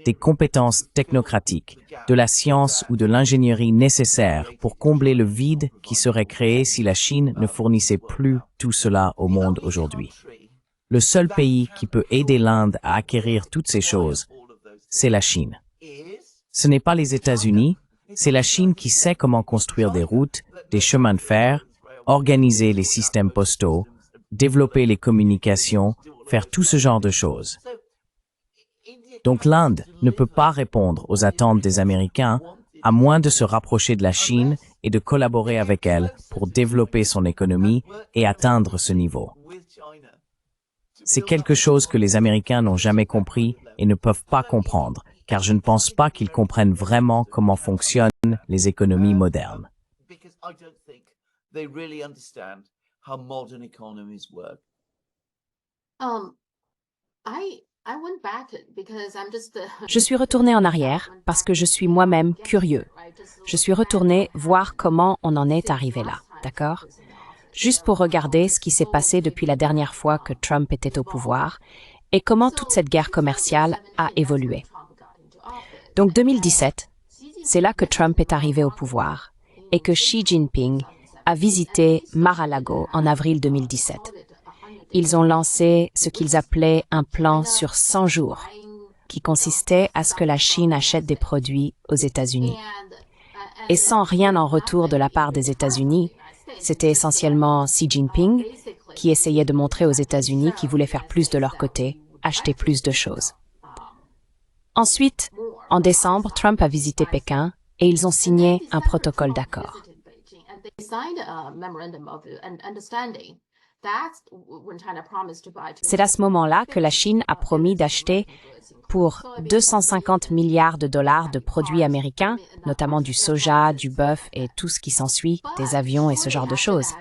des compétences technocratiques, de la science ou de l'ingénierie nécessaires pour combler le vide qui serait créé si la Chine ne fournissait plus tout cela au monde aujourd'hui. Le seul pays qui peut aider l'Inde à acquérir toutes ces choses, c'est la Chine. Ce n'est pas les États-Unis, c'est la Chine qui sait comment construire des routes, des chemins de fer, organiser les systèmes postaux, développer les communications, faire tout ce genre de choses. Donc l'Inde ne peut pas répondre aux attentes des Américains à moins de se rapprocher de la Chine et de collaborer avec elle pour développer son économie et atteindre ce niveau. C'est quelque chose que les Américains n'ont jamais compris et ne peuvent pas comprendre, car je ne pense pas qu'ils comprennent vraiment comment fonctionnent les économies modernes. Je suis retournée en arrière parce que je suis moi-même curieux. Je suis retournée voir comment on en est arrivé là, d'accord? Juste pour regarder ce qui s'est passé depuis la dernière fois que Trump était au pouvoir et comment toute cette guerre commerciale a évolué. Donc 2017, c'est là que Trump est arrivé au pouvoir et que Xi Jinping a visité Mar-a-Lago en avril 2017. Ils ont lancé ce qu'ils appelaient un plan sur 100 jours, qui consistait à ce que la Chine achète des produits aux États-Unis. Et sans rien en retour de la part des États-Unis, c'était essentiellement Xi Jinping qui essayait de montrer aux États-Unis qu'ils voulaient faire plus de leur côté, acheter plus de choses. Ensuite, en décembre, Trump a visité Pékin et ils ont signé un protocole d'accord. C'est à ce moment-là que la Chine a promis d'acheter pour 250 milliards de dollars de produits américains, notamment du soja, du bœuf et tout ce qui s'ensuit, des avions et ce genre de choses.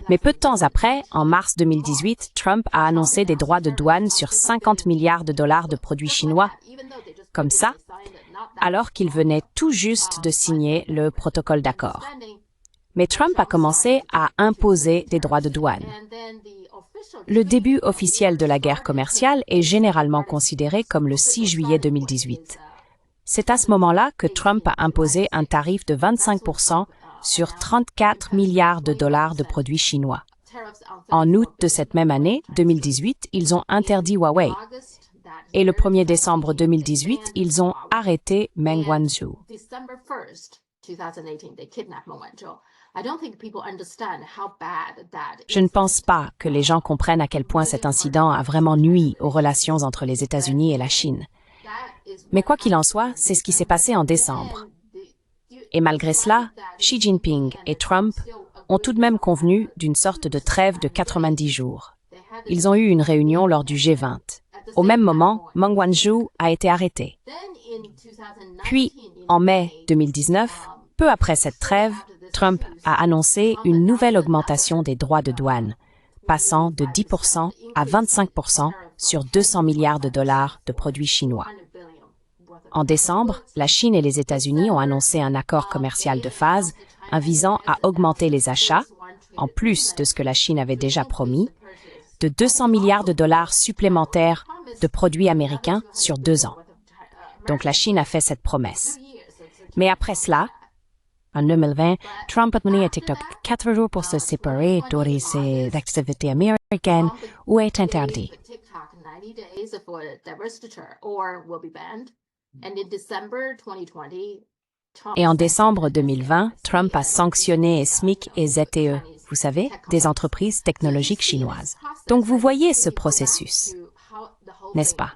Mais peu de temps après, en mars 2018, Trump a annoncé des droits de douane sur 50 milliards de dollars de produits chinois, comme ça, alors qu'il venait tout juste de signer le protocole d'accord. Mais Trump a commencé à imposer des droits de douane. Le début officiel de la guerre commerciale est généralement considéré comme le 6 juillet 2018. C'est à ce moment-là que Trump a imposé un tarif de 25% sur 34 milliards de dollars de produits chinois. En août de cette même année, 2018, ils ont interdit Huawei. Et le 1er décembre 2018, ils ont arrêté Meng Wanzhou. Je ne pense pas que les gens comprennent à quel point cet incident a vraiment nui aux relations entre les États-Unis et la Chine. Mais quoi qu'il en soit, c'est ce qui s'est passé en décembre. Et malgré cela, Xi Jinping et Trump ont tout de même convenu d'une sorte de trêve de 90 jours. Ils ont eu une réunion lors du G20. Au même moment, Meng Wanzhou a été arrêté. Puis, en mai 2019, peu après cette trêve, Trump a annoncé une nouvelle augmentation des droits de douane, passant de 10% à 25% sur 200 milliards de dollars de produits chinois. En décembre, la Chine et les États-Unis ont annoncé un accord commercial de phase visant à augmenter les achats, en plus de ce que la Chine avait déjà promis, de 200 milliards de dollars supplémentaires de produits américains sur 2 ans. Donc la Chine a fait cette promesse. Mais après cela, en 2020, Trump a donné à TikTok 4 jours pour se séparer de ses activités américaines ou est interdit. Et en décembre 2020, Trump a sanctionné SMIC et ZTE, vous savez, des entreprises technologiques chinoises. Donc vous voyez ce processus, n'est-ce pas?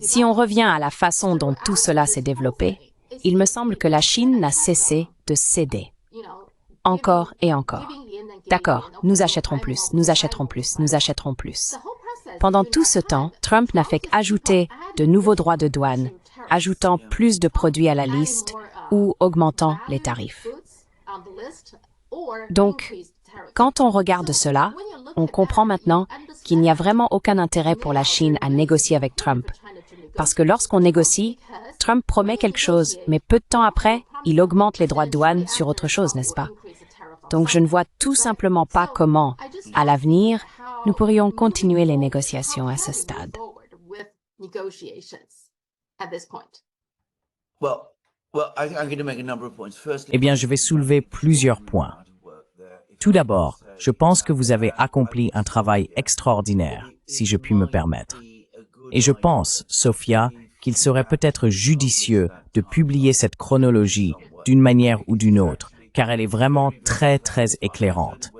Si on revient à la façon dont tout cela s'est développé, il me semble que la Chine n'a cessé de céder. Encore et encore. D'accord, nous achèterons plus, nous achèterons plus, nous achèterons plus. Pendant tout ce temps, Trump n'a fait qu'ajouter de nouveaux droits de douane, ajoutant plus de produits à la liste ou augmentant les tarifs. Donc, quand on regarde cela, on comprend maintenant qu'il n'y a vraiment aucun intérêt pour la Chine à négocier avec Trump. Parce que lorsqu'on négocie, Trump promet quelque chose, mais peu de temps après, il augmente les droits de douane sur autre chose, n'est-ce pas? Donc je ne vois tout simplement pas comment, à l'avenir, nous pourrions continuer les négociations à ce stade. Eh bien, je vais soulever plusieurs points. Tout d'abord, je pense que vous avez accompli un travail extraordinaire, si je puis me permettre. Et je pense, Sophia, qu'il serait peut-être judicieux de publier cette chronologie d'une manière ou d'une autre, car elle est vraiment très, très éclairante.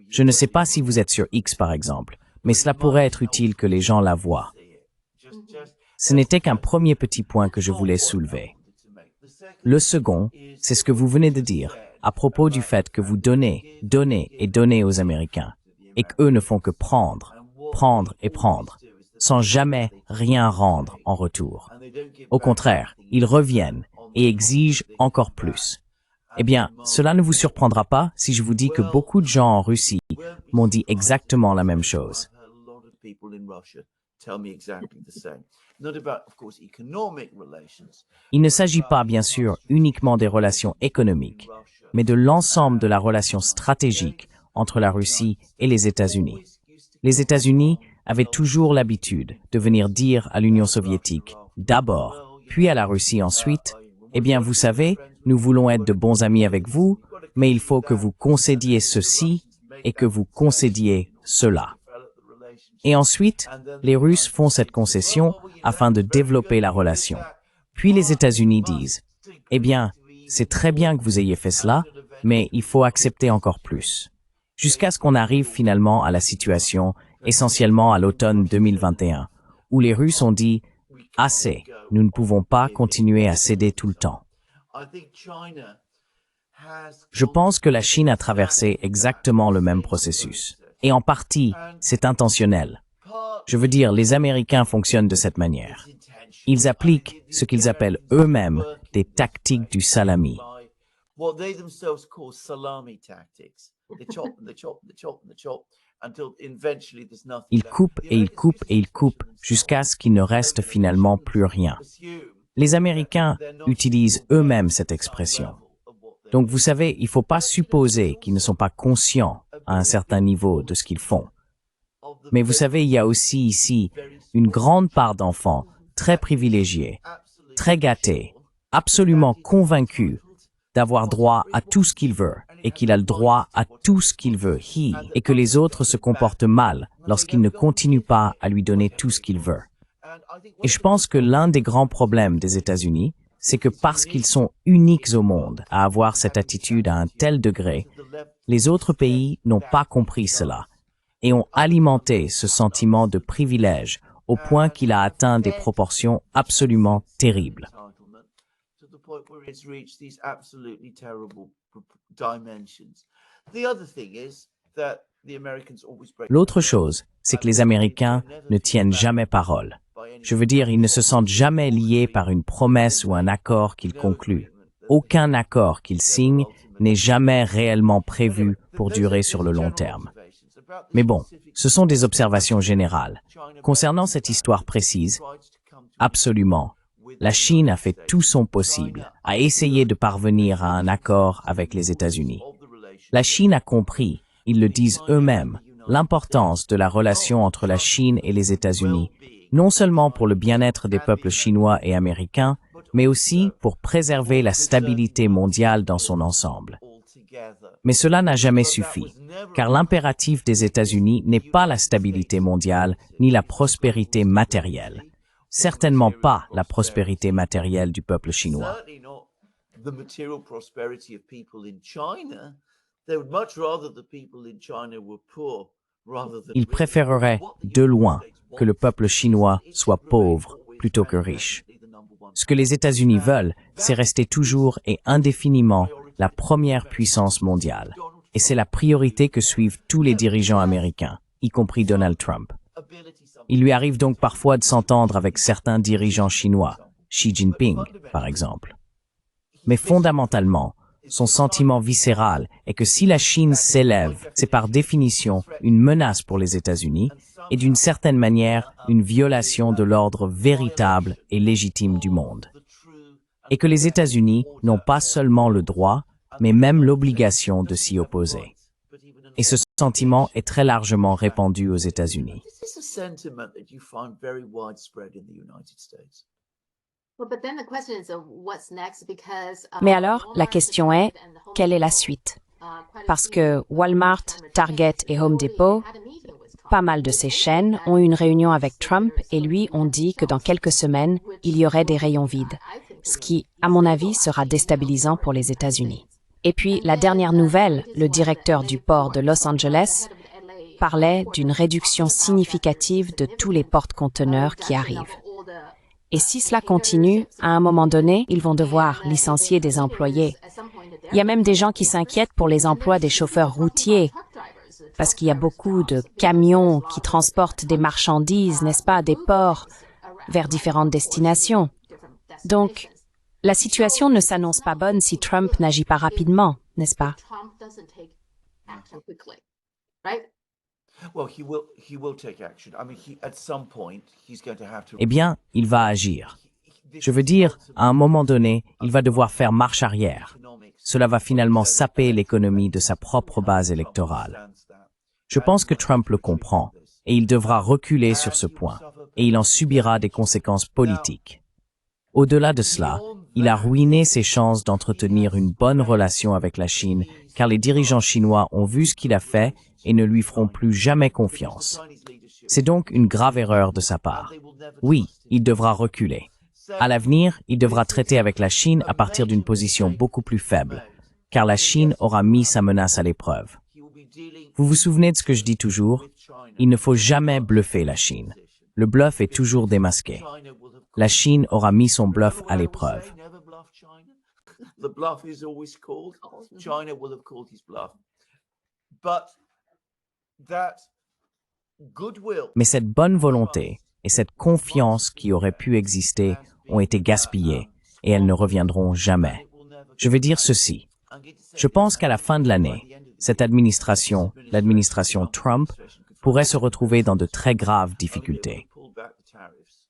Je ne sais pas si vous êtes sur X, par exemple, mais cela pourrait être utile que les gens la voient. Ce n'était qu'un premier petit point que je voulais soulever. Le second, c'est ce que vous venez de dire, à propos du fait que vous donnez, donnez et donnez aux Américains, et qu'eux ne font que prendre, prendre et prendre, sans jamais rien rendre en retour. Au contraire, ils reviennent et exigent encore plus. Eh bien, cela ne vous surprendra pas si je vous dis que beaucoup de gens en Russie m'ont dit exactement la même chose. Il ne s'agit pas, bien sûr, uniquement des relations économiques, mais de l'ensemble de la relation stratégique entre la Russie et les États-Unis. Les États-Unis avaient toujours l'habitude de venir dire à l'Union soviétique, d'abord, puis à la Russie ensuite, « Eh bien, vous savez, nous voulons être de bons amis avec vous, mais il faut que vous concédiez ceci et que vous concédiez cela. » Et ensuite, les Russes font cette concession afin de développer la relation. Puis les États-Unis disent, « Eh bien, c'est très bien que vous ayez fait cela, mais il faut accepter encore plus. » Jusqu'à ce qu'on arrive finalement à la situation, essentiellement à l'automne 2021, où les Russes ont dit « Assez, nous ne pouvons pas continuer à céder tout le temps. » Je pense que la Chine a traversé exactement le même processus. Et en partie, c'est intentionnel. Je veux dire, les Américains fonctionnent de cette manière. Ils appliquent ce qu'ils appellent eux-mêmes des tactiques du salami. Ils coupent et ils coupent et ils coupent jusqu'à ce qu'il ne reste finalement plus rien. Les Américains utilisent eux-mêmes cette expression. Donc vous savez, il ne faut pas supposer qu'ils ne sont pas conscients à un certain niveau de ce qu'ils font. Mais vous savez, il y a aussi ici une grande part d'enfants très privilégiés, très gâtés, absolument convaincus d'avoir droit à tout ce qu'il veut et qu'il a le droit à tout ce qu'il veut, et que les autres se comportent mal lorsqu'ils ne continuent pas à lui donner tout ce qu'il veut. Et je pense que l'un des grands problèmes des États-Unis, c'est que parce qu'ils sont uniques au monde à avoir cette attitude à un tel degré, les autres pays n'ont pas compris cela et ont alimenté ce sentiment de privilège au point qu'il a atteint des proportions absolument terribles. that the Americans always break. L'autre chose, c'est que les Américains ne tiennent jamais parole. Je veux dire, ils ne se sentent jamais liés par une promesse ou un accord qu'ils concluent. Aucun accord qu'ils signent n'est jamais réellement prévu pour durer sur le long terme. Mais bon, ce sont des observations générales. Concernant cette histoire précise, absolument, la Chine a fait tout son possible, a essayé de parvenir à un accord avec les États-Unis. La Chine a compris, ils le disent eux-mêmes, l'importance de la relation entre la Chine et les États-Unis, non seulement pour le bien-être des peuples chinois et américains, mais aussi pour préserver la stabilité mondiale dans son ensemble. Mais cela n'a jamais suffi, car l'impératif des États-Unis n'est pas la stabilité mondiale ni la prospérité matérielle. Certainement pas la prospérité matérielle du peuple chinois. Ils préféreraient, de loin, que le peuple chinois soit pauvre plutôt que riche. Ce que les États-Unis veulent, c'est rester toujours et indéfiniment la première puissance mondiale. Et c'est la priorité que suivent tous les dirigeants américains, y compris Donald Trump. Il lui arrive donc parfois de s'entendre avec certains dirigeants chinois, Xi Jinping, par exemple. Mais fondamentalement, son sentiment viscéral est que si la Chine s'élève, c'est par définition une menace pour les États-Unis et d'une certaine manière une violation de l'ordre véritable et légitime du monde. Et que les États-Unis n'ont pas seulement le droit, mais même l'obligation de s'y opposer. Et ce sentiment est très largement répandu aux États-Unis. Mais alors, la question est, quelle est la suite? Parce que Walmart, Target et Home Depot, pas mal de ces chaînes, ont eu une réunion avec Trump et lui ont dit que dans quelques semaines, il y aurait des rayons vides, ce qui, à mon avis, sera déstabilisant pour les États-Unis. Et puis, la dernière nouvelle, le directeur du port de Los Angeles parlait d'une réduction significative de tous les porte-conteneurs qui arrivent. Et si cela continue, à un moment donné, ils vont devoir licencier des employés. Il y a même des gens qui s'inquiètent pour les emplois des chauffeurs routiers, parce qu'il y a beaucoup de camions qui transportent des marchandises, n'est-ce pas, des ports, vers différentes destinations. Donc, la situation ne s'annonce pas bonne si Trump n'agit pas rapidement, n'est-ce pas? Eh bien, il va agir. Je veux dire, à un moment donné, il va devoir faire marche arrière. Cela va finalement saper l'économie de sa propre base électorale. Je pense que Trump le comprend, et il devra reculer sur ce point, et il en subira des conséquences politiques. Au-delà de cela, il a ruiné ses chances d'entretenir une bonne relation avec la Chine, car les dirigeants chinois ont vu ce qu'il a fait et ne lui feront plus jamais confiance. C'est donc une grave erreur de sa part. Oui, il devra reculer. À l'avenir, il devra traiter avec la Chine à partir d'une position beaucoup plus faible, car la Chine aura mis sa menace à l'épreuve. Vous vous souvenez de ce que je dis toujours? Il ne faut jamais bluffer la Chine. Le bluff est toujours démasqué. La Chine aura mis son bluff à l'épreuve. Mais cette bonne volonté et cette confiance qui auraient pu exister ont été gaspillées et elles ne reviendront jamais. Je veux dire ceci. Je pense qu'à la fin de l'année, cette administration, l'administration Trump, pourrait se retrouver dans de très graves difficultés.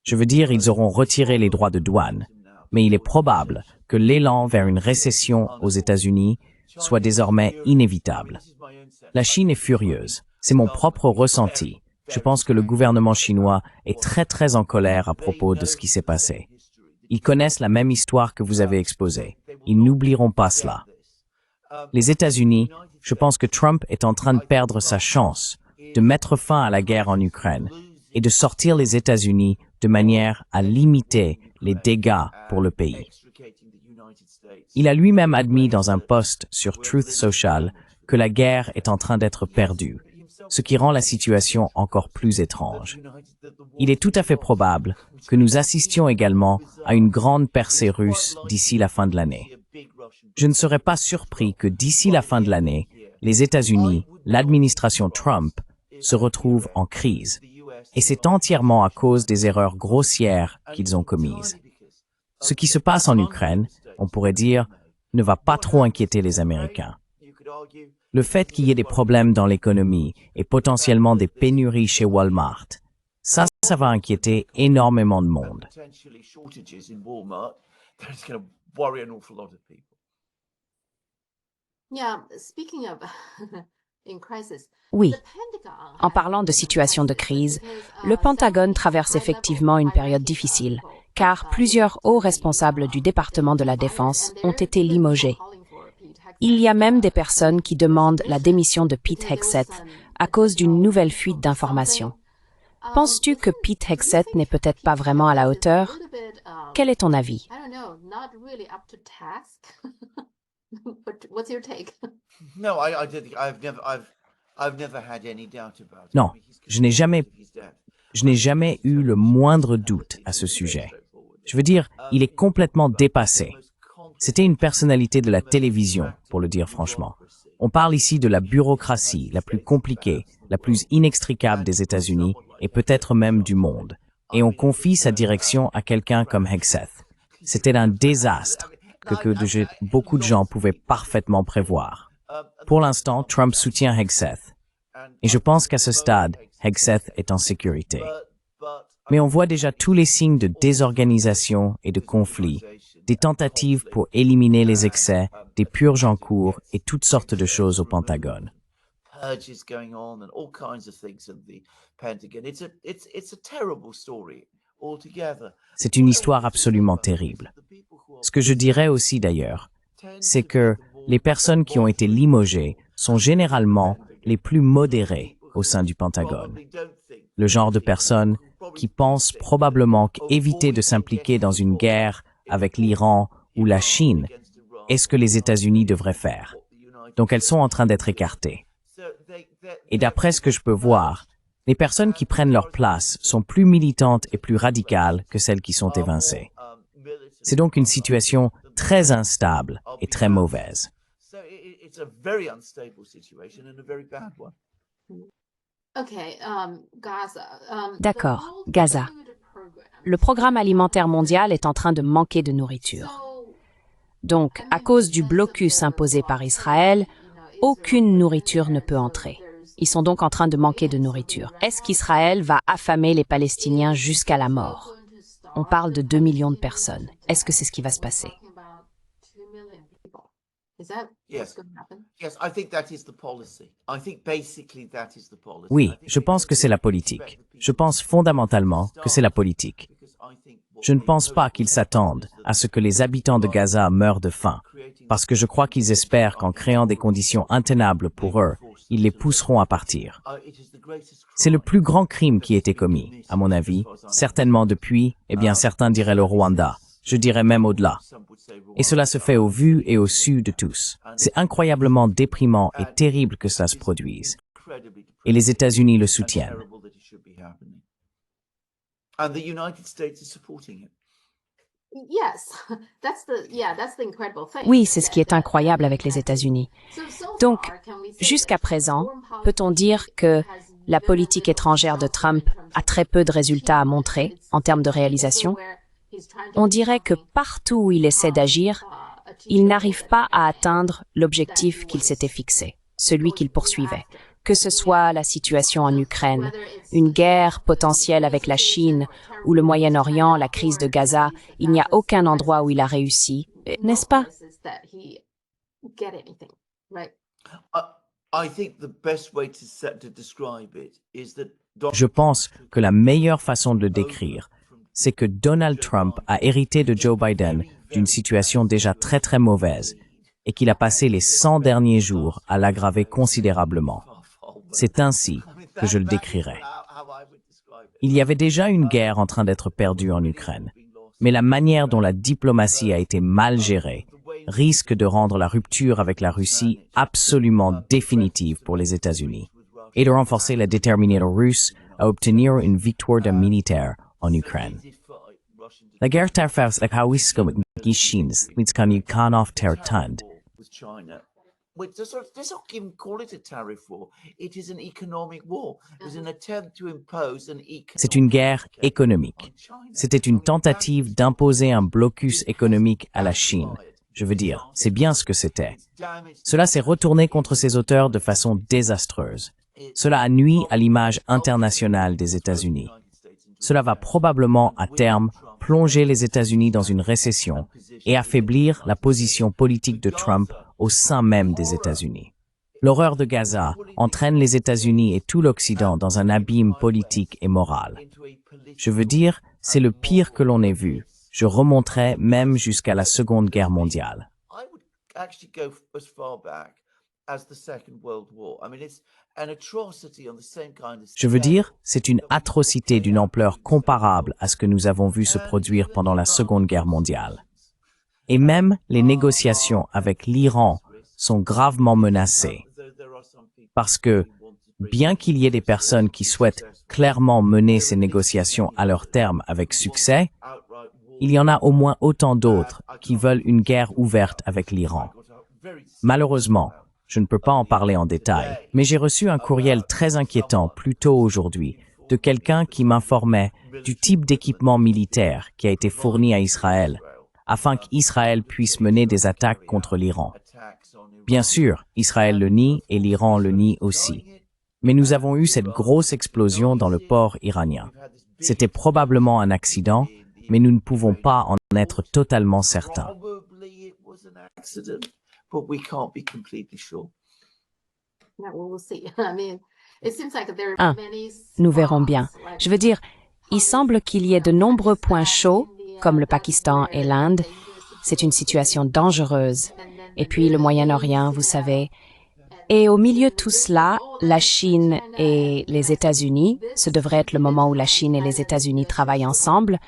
Je veux dire, ils auront retiré les droits de douane, mais il est probable que l'élan vers une récession aux États-Unis soit désormais inévitable. La Chine est furieuse. C'est mon propre ressenti. Je pense que le gouvernement chinois est très en colère à propos de ce qui s'est passé. Ils connaissent la même histoire que vous avez exposée. Ils n'oublieront pas cela. Les États-Unis, je pense que Trump est en train de perdre sa chance de mettre fin à la guerre en Ukraine et de sortir les États-Unis de manière à limiter les dégâts pour le pays. Il a lui-même admis dans un post sur Truth Social que la guerre est en train d'être perdue, ce qui rend la situation encore plus étrange. Il est tout à fait probable que nous assistions également à une grande percée russe d'ici la fin de l'année. Je ne serais pas surpris que d'ici la fin de l'année, les États-Unis, l'administration Trump, se retrouvent en crise. Et c'est entièrement à cause des erreurs grossières qu'ils ont commises. Ce qui se passe en Ukraine, on pourrait dire, ne va pas trop inquiéter les Américains. Le fait qu'il y ait des problèmes dans l'économie et potentiellement des pénuries chez Walmart, ça va inquiéter énormément de monde. Oui. En parlant de situation de crise, le Pentagone traverse effectivement une période difficile, car plusieurs hauts responsables du département de la Défense ont été limogés. Il y a même des personnes qui demandent la démission de Pete Hegseth à cause d'une nouvelle fuite d'informations. Penses-tu que Pete Hegseth n'est peut-être pas vraiment à la hauteur? Quel est ton avis? Non, je n'ai jamais eu le moindre doute à ce sujet. Je veux dire, il est complètement dépassé. C'était une personnalité de la télévision, pour le dire franchement. On parle ici de la bureaucratie la plus compliquée, la plus inextricable des États-Unis et peut-être même du monde. Et on confie sa direction à quelqu'un comme Hegseth. C'était un désastre que beaucoup de gens pouvaient parfaitement prévoir. Pour l'instant, Trump soutient Hegseth. Et je pense qu'à ce stade, Hegseth est en sécurité. Mais on voit déjà tous les signes de désorganisation et de conflit, des tentatives pour éliminer les excès, des purges en cours et toutes sortes de choses au Pentagone. C'est une histoire absolument terrible. Ce que je dirais aussi d'ailleurs, c'est que les personnes qui ont été limogées sont généralement les plus modérées au sein du Pentagone. Le genre de personnes qui pensent probablement qu'éviter de s'impliquer dans une guerre avec l'Iran ou la Chine est ce que les États-Unis devraient faire. Donc elles sont en train d'être écartées. Et d'après ce que je peux voir, les personnes qui prennent leur place sont plus militantes et plus radicales que celles qui sont évincées. C'est donc une situation très instable et très mauvaise. D'accord, Gaza. Le programme alimentaire mondial est en train de manquer de nourriture. Donc, à cause du blocus imposé par Israël, aucune nourriture ne peut entrer. Ils sont donc en train de manquer de nourriture. Est-ce qu'Israël va affamer les Palestiniens jusqu'à la mort? On parle de 2 millions de personnes. Est-ce que c'est ce qui va se passer? Oui, je pense que c'est la politique. Je pense fondamentalement que c'est la politique. Je ne pense pas qu'ils s'attendent à ce que les habitants de Gaza meurent de faim, parce que je crois qu'ils espèrent qu'en créant des conditions intenables pour eux, ils les pousseront à partir. C'est le plus grand crime qui a été commis, à mon avis, certainement depuis, certains diraient le Rwanda, je dirais même au-delà. Et cela se fait au vu et au su de tous. C'est incroyablement déprimant et terrible que cela se produise. Et les États-Unis le soutiennent. Oui, c'est ce qui est incroyable avec les États-Unis. Donc, jusqu'à présent, peut-on dire que la politique étrangère de Trump a très peu de résultats à montrer en termes de réalisation? On dirait que partout où il essaie d'agir, il n'arrive pas à atteindre l'objectif qu'il s'était fixé, celui qu'il poursuivait. Que ce soit la situation en Ukraine, une guerre potentielle avec la Chine ou le Moyen-Orient, la crise de Gaza, il n'y a aucun endroit où il a réussi, n'est-ce pas? Je pense que la meilleure façon de le décrire, c'est que Donald Trump a hérité de Joe Biden d'une situation déjà très mauvaise et qu'il a passé les 100 derniers jours à l'aggraver considérablement. C'est ainsi que je le décrirais. Il y avait déjà une guerre en train d'être perdue en Ukraine, mais la manière dont la diplomatie a été mal gérée risque de rendre la rupture avec la Russie absolument définitive pour les États-Unis et de renforcer la détermination russe à obtenir une victoire militaire en Ukraine. La guerre terfers ak hawiskom gishins, mitskani kanov ter tund. Let's not even call it a tariff war. It is an economic war. It was an attempt to impose an economic. C'est une guerre économique. C'était une tentative d'imposer un blocus économique à la Chine. Je veux dire, c'est bien ce que c'était. Cela s'est retourné contre ses auteurs de façon désastreuse. Cela a nui à l'image internationale des États-Unis. Cela va probablement, à terme, plonger les États-Unis dans une récession et affaiblir la position politique de Trump au sein même des États-Unis. L'horreur de Gaza entraîne les États-Unis et tout l'Occident dans un abîme politique et moral. Je veux dire, c'est le pire que l'on ait vu. Je remonterai même jusqu'à la Seconde Guerre mondiale. Je veux dire, c'est une atrocité d'une ampleur comparable à ce que nous avons vu se produire pendant la Seconde Guerre mondiale. Et même les négociations avec l'Iran sont gravement menacées. Parce que, bien qu'il y ait des personnes qui souhaitent clairement mener ces négociations à leur terme avec succès, il y en a au moins autant d'autres qui veulent une guerre ouverte avec l'Iran. Malheureusement, je ne peux pas en parler en détail, mais j'ai reçu un courriel très inquiétant plus tôt aujourd'hui de quelqu'un qui m'informait du type d'équipement militaire qui a été fourni à Israël afin qu'Israël puisse mener des attaques contre l'Iran. Bien sûr, Israël le nie et l'Iran le nie aussi. Mais nous avons eu cette grosse explosion dans le port iranien. C'était probablement un accident, mais nous ne pouvons pas en être totalement certains. Nous verrons bien. Je veux dire, il semble qu'il y ait de nombreux points chauds, comme le Pakistan et l'Inde. C'est une situation dangereuse. Et puis le Moyen-Orient, vous savez. Et au milieu de tout cela, la Chine et les États-Unis, ce devrait être le moment où la Chine et les États-Unis travaillent ensemble,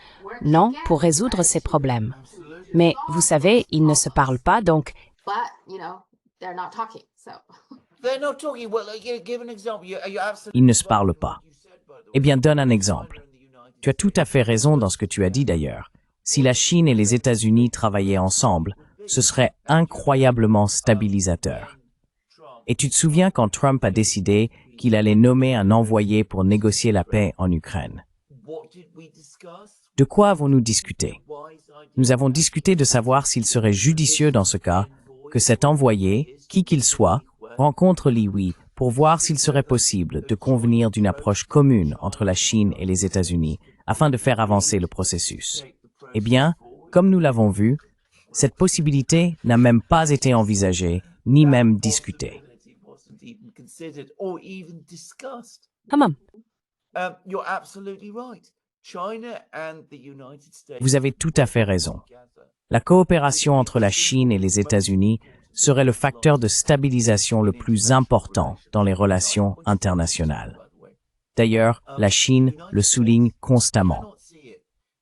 non, pour résoudre ces problèmes. Mais vous savez, ils ne se parlent pas, donc... Ils ne se parlent pas. Eh bien, donne un exemple. Tu as tout à fait raison dans ce que tu as dit d'ailleurs. Si la Chine et les États-Unis travaillaient ensemble, ce serait incroyablement stabilisateur. Et tu te souviens quand Trump a décidé qu'il allait nommer un envoyé pour négocier la paix en Ukraine? De quoi avons-nous discuté? Nous avons discuté de savoir s'il serait judicieux dans ce cas que cet envoyé, qui qu'il soit, rencontre Li Wei pour voir s'il serait possible de convenir d'une approche commune entre la Chine et les États-Unis afin de faire avancer le processus. Eh bien, comme nous l'avons vu, cette possibilité n'a même pas été envisagée, ni même discutée. Vous avez tout à fait raison. La coopération entre la Chine et les États-Unis serait le facteur de stabilisation le plus important dans les relations internationales. D'ailleurs, la Chine le souligne constamment.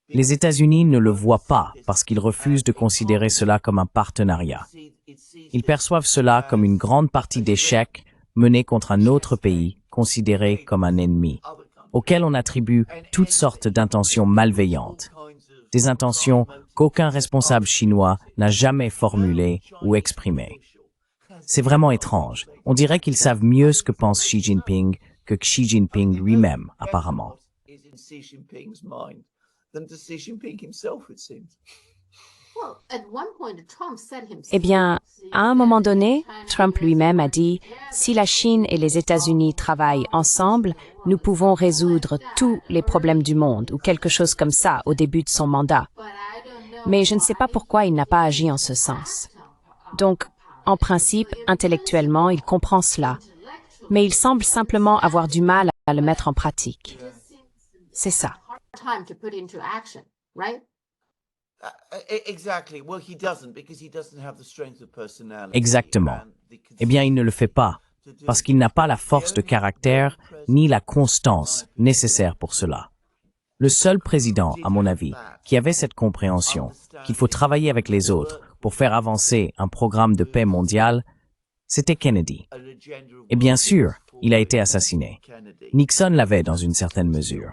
Les États-Unis ne le voient pas parce qu'ils refusent de considérer cela comme un partenariat. Ils perçoivent cela comme une grande partie d'échecs menés contre un autre pays considéré comme un ennemi, auquel on attribue toutes sortes d'intentions malveillantes. Des intentions qu'aucun responsable chinois n'a jamais formulées ou exprimées. C'est vraiment étrange. On dirait qu'ils savent mieux ce que pense Xi Jinping que Xi Jinping lui-même, apparemment. Eh bien, à un moment donné, Trump lui-même a dit « Si la Chine et les États-Unis travaillent ensemble, nous pouvons résoudre tous les problèmes du monde » ou quelque chose comme ça au début de son mandat. Mais je ne sais pas pourquoi il n'a pas agi en ce sens. Donc, en principe, intellectuellement, il comprend cela. Mais il semble simplement avoir du mal à le mettre en pratique. C'est ça. Exactement. Eh bien, il ne le fait pas, parce qu'il n'a pas la force de caractère ni la constance nécessaire pour cela. Le seul président, à mon avis, qui avait cette compréhension qu'il faut travailler avec les autres pour faire avancer un programme de paix mondial, c'était Kennedy. Et bien sûr, il a été assassiné. Nixon l'avait dans une certaine mesure.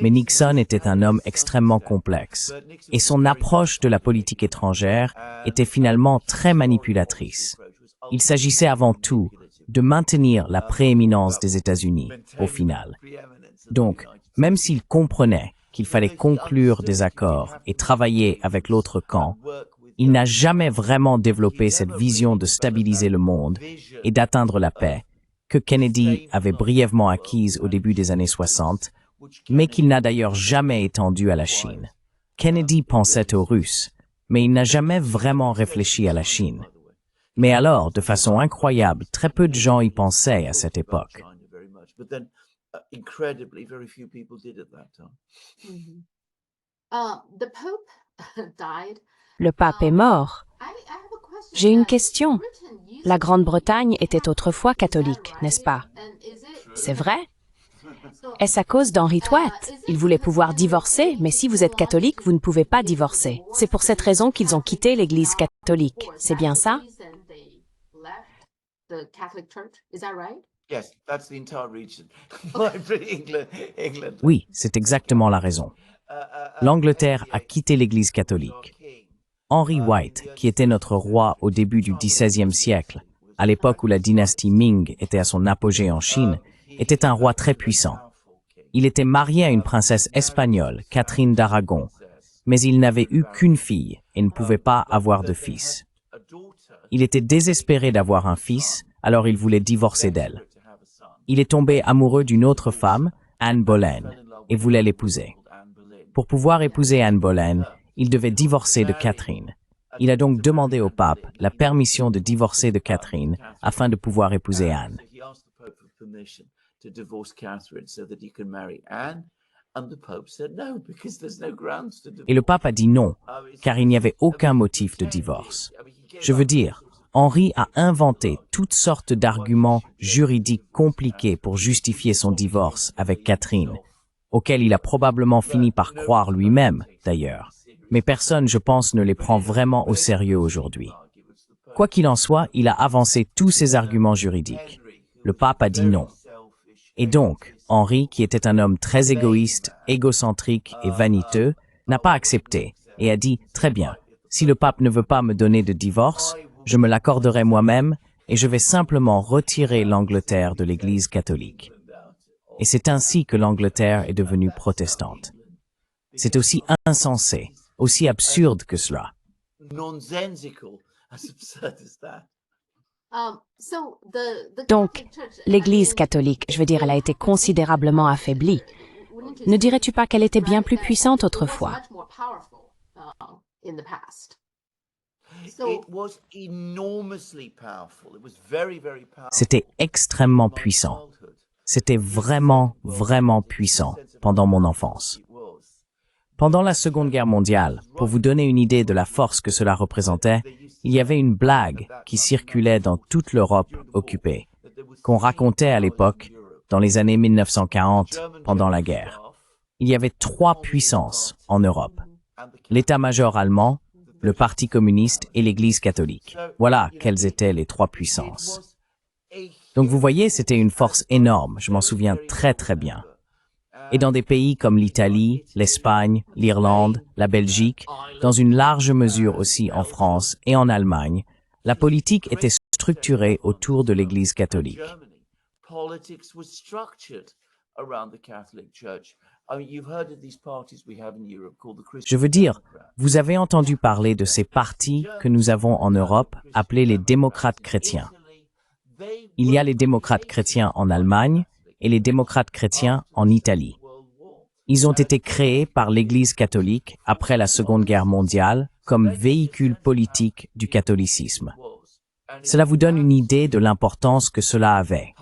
Mais Nixon était un homme extrêmement complexe, et son approche de la politique étrangère était finalement très manipulatrice. Il s'agissait avant tout de maintenir la prééminence des États-Unis, au final. Donc, même s'il comprenait qu'il fallait conclure des accords et travailler avec l'autre camp, il n'a jamais vraiment développé cette vision de stabiliser le monde et d'atteindre la paix que Kennedy avait brièvement acquise au début des années 60, mais qu'il n'a d'ailleurs jamais étendu à la Chine. Kennedy pensait aux Russes, mais il n'a jamais vraiment réfléchi à la Chine. Mais alors, de façon incroyable, très peu de gens y pensaient à cette époque. Le pape est mort. J'ai une question. La Grande-Bretagne était autrefois catholique, n'est-ce pas? C'est vrai? Est-ce à cause d'Henri III? Il voulait pouvoir divorcer, mais si vous êtes catholique, vous ne pouvez pas divorcer. C'est pour cette raison qu'ils ont quitté l'Église catholique. C'est bien ça? Oui, c'est exactement la raison. L'Angleterre a quitté l'Église catholique. Henry White, qui était notre roi au début du XVIe siècle, à l'époque où la dynastie Ming était à son apogée en Chine, était un roi très puissant. Il était marié à une princesse espagnole, Catherine d'Aragon, mais il n'avait eu qu'une fille et ne pouvait pas avoir de fils. Il était désespéré d'avoir un fils, alors il voulait divorcer d'elle. Il est tombé amoureux d'une autre femme, Anne Boleyn, et voulait l'épouser. Pour pouvoir épouser Anne Boleyn, il devait divorcer de Catherine. Il a donc demandé au pape la permission de divorcer de Catherine afin de pouvoir épouser Anne. Et le pape a dit non, car il n'y avait aucun motif de divorce. Je veux dire, Henri a inventé toutes sortes d'arguments juridiques compliqués pour justifier son divorce avec Catherine, auxquels il a probablement fini par croire lui-même, d'ailleurs. Mais personne, je pense, ne les prend vraiment au sérieux aujourd'hui. Quoi qu'il en soit, il a avancé tous ses arguments juridiques. Le pape a dit non. Et donc, Henri, qui était un homme très égoïste, égocentrique et vaniteux, n'a pas accepté et a dit « Très bien, si le pape ne veut pas me donner de divorce, je me l'accorderai moi-même et je vais simplement retirer l'Angleterre de l'Église catholique. » Et c'est ainsi que l'Angleterre est devenue protestante. C'est aussi insensé, aussi absurde que cela. Donc, l'Église catholique, je veux dire, elle a été considérablement affaiblie. Ne dirais-tu pas qu'elle était bien plus puissante autrefois? C'était extrêmement puissant. C'était vraiment, vraiment puissant pendant mon enfance. Pendant la Seconde Guerre mondiale, pour vous donner une idée de la force que cela représentait, il y avait une blague qui circulait dans toute l'Europe occupée, qu'on racontait à l'époque, dans les années 1940, pendant la guerre. Il y avait 3 puissances en Europe. L'état-major allemand, le Parti communiste et l'Église catholique. Voilà quelles étaient les 3 puissances. Donc vous voyez, c'était une force énorme, je m'en souviens très très bien. Et dans des pays comme l'Italie, l'Espagne, l'Irlande, la Belgique, dans une large mesure aussi en France et en Allemagne, la politique était structurée autour de l'Église catholique. Je veux dire, vous avez entendu parler de ces partis que nous avons en Europe appelés les démocrates chrétiens. Il y a les démocrates chrétiens en Allemagne et les démocrates chrétiens en Italie. Ils ont été créés par l'Église catholique après la Seconde Guerre mondiale comme véhicule politique du catholicisme. Cela vous donne une idée de l'importance que cela avait.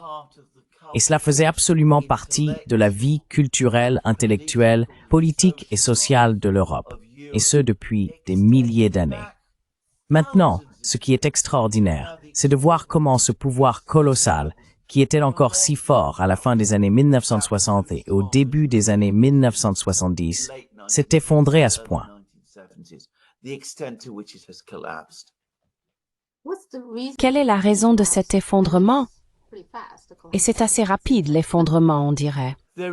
Et cela faisait absolument partie de la vie culturelle, intellectuelle, politique et sociale de l'Europe, et ce depuis des milliers d'années. Maintenant, ce qui est extraordinaire, c'est de voir comment ce pouvoir colossal, qui était encore si fort à la fin des années 1960 et au début des années 1970, s'est effondré à ce point. Quelle est la raison de cet effondrement? Et c'est assez rapide, l'effondrement, on dirait. Il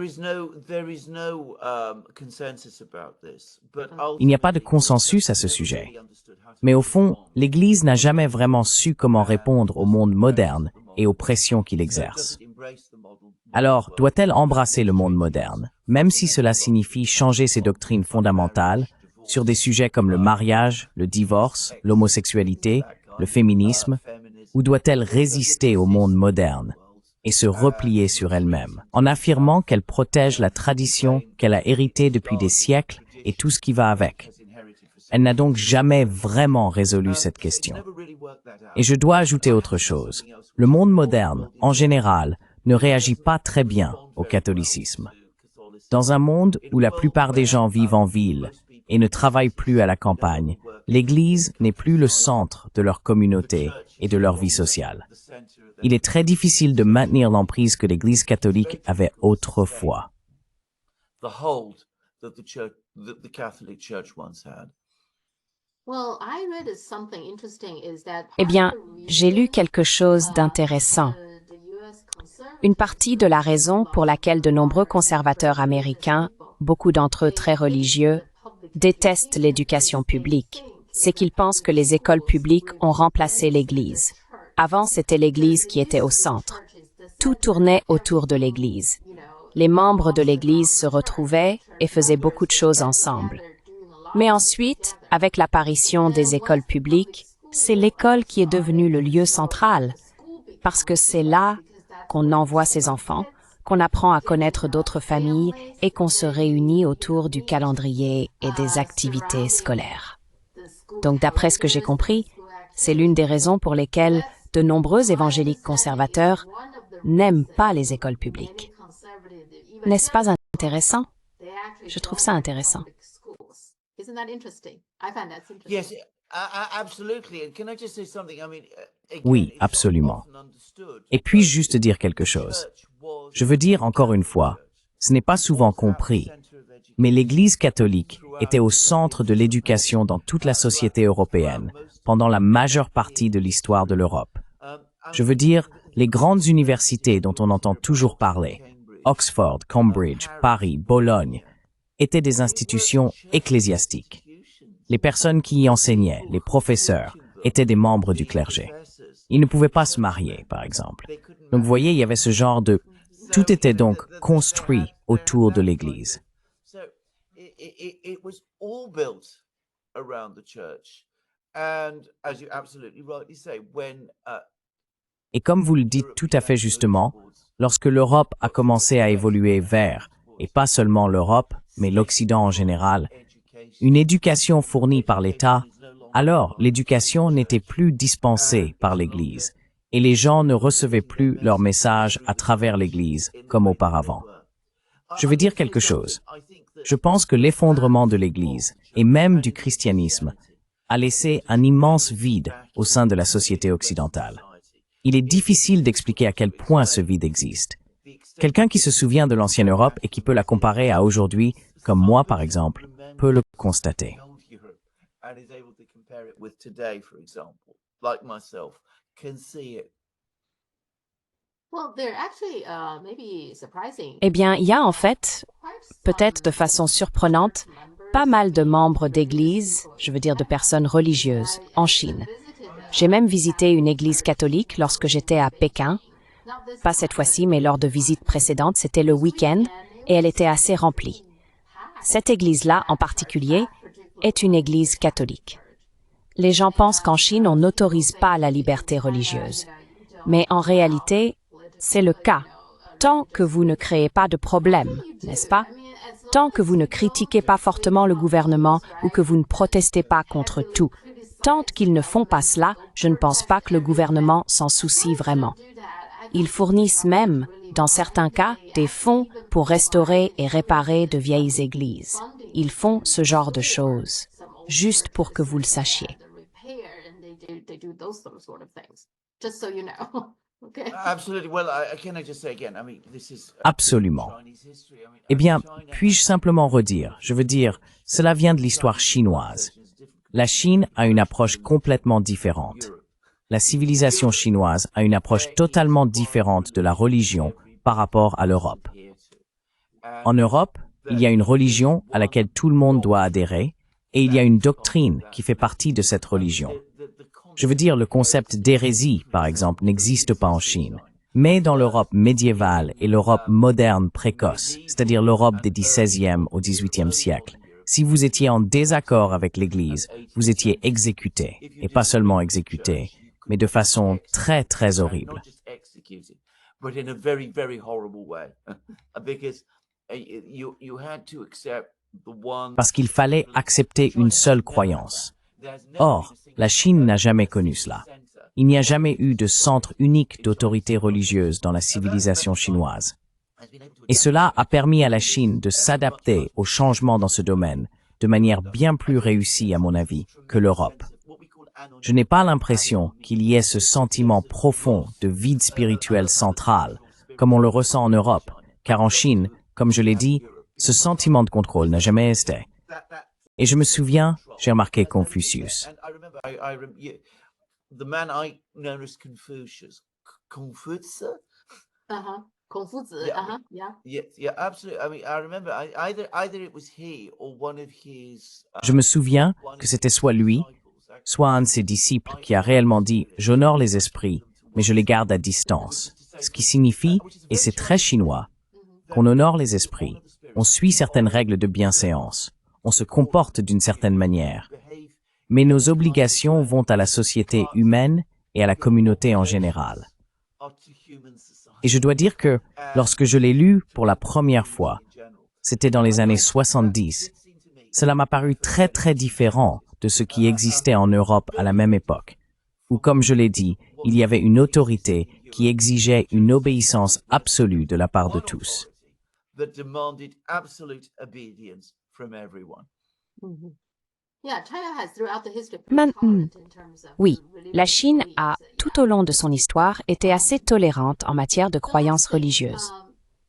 n'y a pas de consensus à ce sujet. Mais au fond, l'Église n'a jamais vraiment su comment répondre au monde moderne et aux pressions qu'il exerce. Alors, doit-elle embrasser le monde moderne, même si cela signifie changer ses doctrines fondamentales sur des sujets comme le mariage, le divorce, l'homosexualité, le féminisme, ou doit-elle résister au monde moderne et se replier sur elle-même, en affirmant qu'elle protège la tradition qu'elle a héritée depuis des siècles et tout ce qui va avec? Elle n'a donc jamais vraiment résolu cette question. Et je dois ajouter autre chose. Le monde moderne, en général, ne réagit pas très bien au catholicisme. Dans un monde où la plupart des gens vivent en ville et ne travaillent plus à la campagne, l'Église n'est plus le centre de leur communauté et de leur vie sociale. Il est très difficile de maintenir l'emprise que l'Église catholique avait autrefois. Eh bien, j'ai lu quelque chose d'intéressant. Une partie de la raison pour laquelle de nombreux conservateurs américains, beaucoup d'entre eux très religieux, détestent l'éducation publique, c'est qu'ils pensent que les écoles publiques ont remplacé l'Église. Avant, c'était l'Église qui était au centre. Tout tournait autour de l'Église. Les membres de l'Église se retrouvaient et faisaient beaucoup de choses ensemble. Mais ensuite, avec l'apparition des écoles publiques, c'est l'école qui est devenue le lieu central, parce que c'est là qu'on envoie ses enfants, qu'on apprend à connaître d'autres familles et qu'on se réunit autour du calendrier et des activités scolaires. Donc, d'après ce que j'ai compris, c'est l'une des raisons pour lesquelles de nombreux évangéliques conservateurs n'aiment pas les écoles publiques. N'est-ce pas intéressant? Je trouve ça intéressant. Oui, absolument. Et puis-je juste dire quelque chose? Je veux dire encore une fois, ce n'est pas souvent compris, mais l'Église catholique était au centre de l'éducation dans toute la société européenne pendant la majeure partie de l'histoire de l'Europe. Je veux dire, les grandes universités dont on entend toujours parler, Oxford, Cambridge, Paris, Bologne, étaient des institutions ecclésiastiques. Les personnes qui y enseignaient, les professeurs, étaient des membres du clergé. Ils ne pouvaient pas se marier, par exemple. Donc, vous voyez, il y avait ce genre de... Tout était donc construit autour de l'Église. Et comme vous le dites tout à fait justement, lorsque l'Europe a commencé à évoluer vers, et pas seulement l'Europe, mais l'Occident en général, une éducation fournie par l'État, alors l'éducation n'était plus dispensée par l'Église, et les gens ne recevaient plus leur message à travers l'Église comme auparavant. Je veux dire quelque chose. Je pense que l'effondrement de l'Église, et même du christianisme, a laissé un immense vide au sein de la société occidentale. Il est difficile d'expliquer à quel point ce vide existe. Quelqu'un qui se souvient de l'ancienne Europe et qui peut la comparer à aujourd'hui, comme moi par exemple, peut le constater. Eh bien, il y a en fait, peut-être de façon surprenante, pas mal de membres d'églises, je veux dire de personnes religieuses, en Chine. J'ai même visité une église catholique lorsque j'étais à Pékin. Pas cette fois-ci, mais lors de visites précédentes, c'était le week-end et elle était assez remplie. Cette église-là, en particulier, est une église catholique. Les gens pensent qu'en Chine, on n'autorise pas la liberté religieuse. Mais en réalité, c'est le cas. Tant que vous ne créez pas de problème, n'est-ce pas? Tant que vous ne critiquez pas fortement le gouvernement ou que vous ne protestez pas contre tout. Tant qu'ils ne font pas cela, je ne pense pas que le gouvernement s'en soucie vraiment. Ils fournissent même, dans certains cas, des fonds pour restaurer et réparer de vieilles églises. Ils font ce genre de choses, juste pour que vous le sachiez. Absolument. Eh bien, puis-je simplement redire, je veux dire, cela vient de l'histoire chinoise. La Chine a une approche complètement différente. La civilisation chinoise a une approche totalement différente de la religion par rapport à l'Europe. En Europe, il y a une religion à laquelle tout le monde doit adhérer, et il y a une doctrine qui fait partie de cette religion. Je veux dire, le concept d'hérésie, par exemple, n'existe pas en Chine. Mais dans l'Europe médiévale et l'Europe moderne précoce, c'est-à-dire l'Europe des XVIe au XVIIIe siècle, si vous étiez en désaccord avec l'Église, vous étiez exécuté, et pas seulement exécuté, mais de façon très, très horrible. But in a very, very horrible way, because you had to accept the one. Parce qu'il fallait accepter une seule croyance. Or, la Chine n'a jamais connu cela. Il n'y a jamais eu de centre unique d'autorité religieuse dans la civilisation chinoise. Et cela a permis à la Chine de s'adapter aux changements dans ce domaine de manière bien plus réussie, à mon avis, que l'Europe. Je n'ai pas l'impression qu'il y ait ce sentiment profond de vide spirituel central, comme on le ressent en Europe, car en Chine, comme je l'ai dit, ce sentiment de contrôle n'a jamais existé. Et je me souviens, j'ai remarqué Confucius. The man I known as Confucius, Confucius. Confucius. Yeah, yeah, absolutely. I mean, I remember either it was he or one of his. Je me souviens que c'était soit lui, soit un de ses disciples qui a réellement dit « J'honore les esprits, mais je les garde à distance ». Ce qui signifie, et c'est très chinois, qu'on honore les esprits, on suit certaines règles de bienséance, on se comporte d'une certaine manière. Mais nos obligations vont à la société humaine et à la communauté en général. Et je dois dire que, lorsque je l'ai lu pour la première fois, c'était dans les années 70, cela m'a paru très très différent de ce qui existait en Europe à la même époque, où, comme je l'ai dit, il y avait une autorité qui exigeait une obéissance absolue de la part de tous. Oui, la Chine a, tout au long de son histoire, été assez tolérante en matière de croyances religieuses.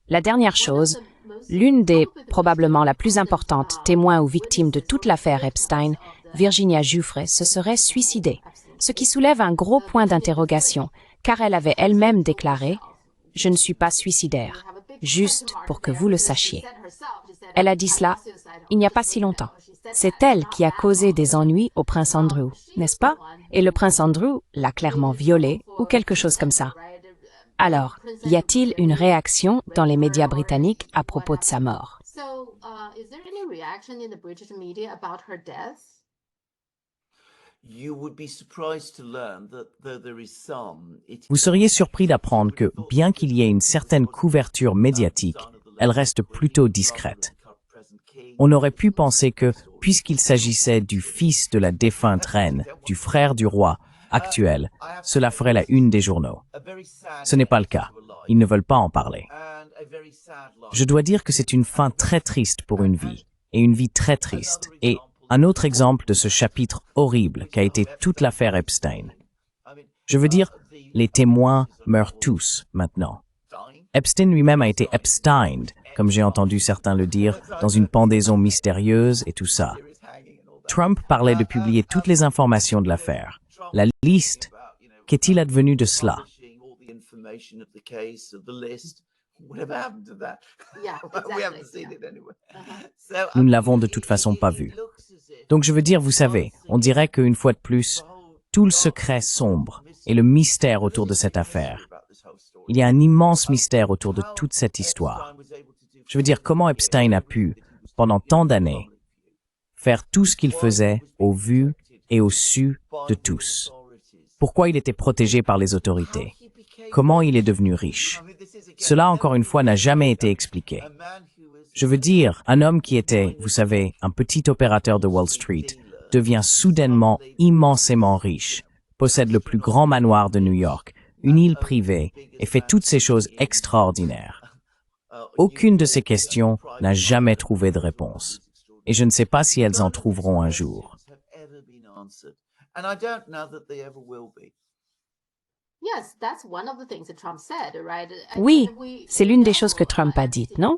La dernière chose, l'une des, probablement la plus importante, témoins ou victimes de toute l'affaire Epstein, Virginia Giuffre, se serait suicidée, ce qui soulève un gros point d'interrogation, car elle avait elle-même déclaré « Je ne suis pas suicidaire, juste pour que vous le sachiez ». Elle a dit cela il n'y a pas si longtemps. C'est elle qui a causé des ennuis au prince Andrew, n'est-ce pas? Et le prince Andrew l'a clairement violée ou quelque chose comme ça. Alors, y a-t-il une réaction dans les médias britanniques à propos de sa mort? Vous seriez surpris d'apprendre que, bien qu'il y ait une certaine couverture médiatique, elle reste plutôt discrète. On aurait pu penser que, puisqu'il s'agissait du fils de la défunte reine, du frère du roi actuel, cela ferait la une des journaux. Ce n'est pas le cas. Ils ne veulent pas en parler. Je dois dire que c'est une fin très triste pour une vie, et une vie très triste. Et un autre exemple de ce chapitre horrible qu'a été toute l'affaire Epstein. Je veux dire, les témoins meurent tous maintenant. Epstein lui-même a été Epsteined, comme j'ai entendu certains le dire, dans une pendaison mystérieuse et tout ça. Trump parlait de publier toutes les informations de l'affaire. La liste, qu'est-il advenu de cela? Nous ne l'avons de toute façon pas vu. Donc je veux dire, vous savez, on dirait qu'une fois de plus, tout le secret sombre et le mystère autour de cette affaire. Il y a un immense mystère autour de toute cette histoire. Je veux dire, comment Epstein a pu, pendant tant d'années, faire tout ce qu'il faisait au vu et au su de tous? Pourquoi il était protégé par les autorités? Comment il est devenu riche? Cela, encore une fois, n'a jamais été expliqué. Je veux dire, un homme qui était, vous savez, un petit opérateur de Wall Street, devient soudainement immensément riche, possède le plus grand manoir de New York, une île privée, et fait toutes ces choses extraordinaires. Aucune de ces questions n'a jamais trouvé de réponse. Et je ne sais pas si elles en trouveront un jour. Oui, c'est l'une des choses que Trump a dites, non?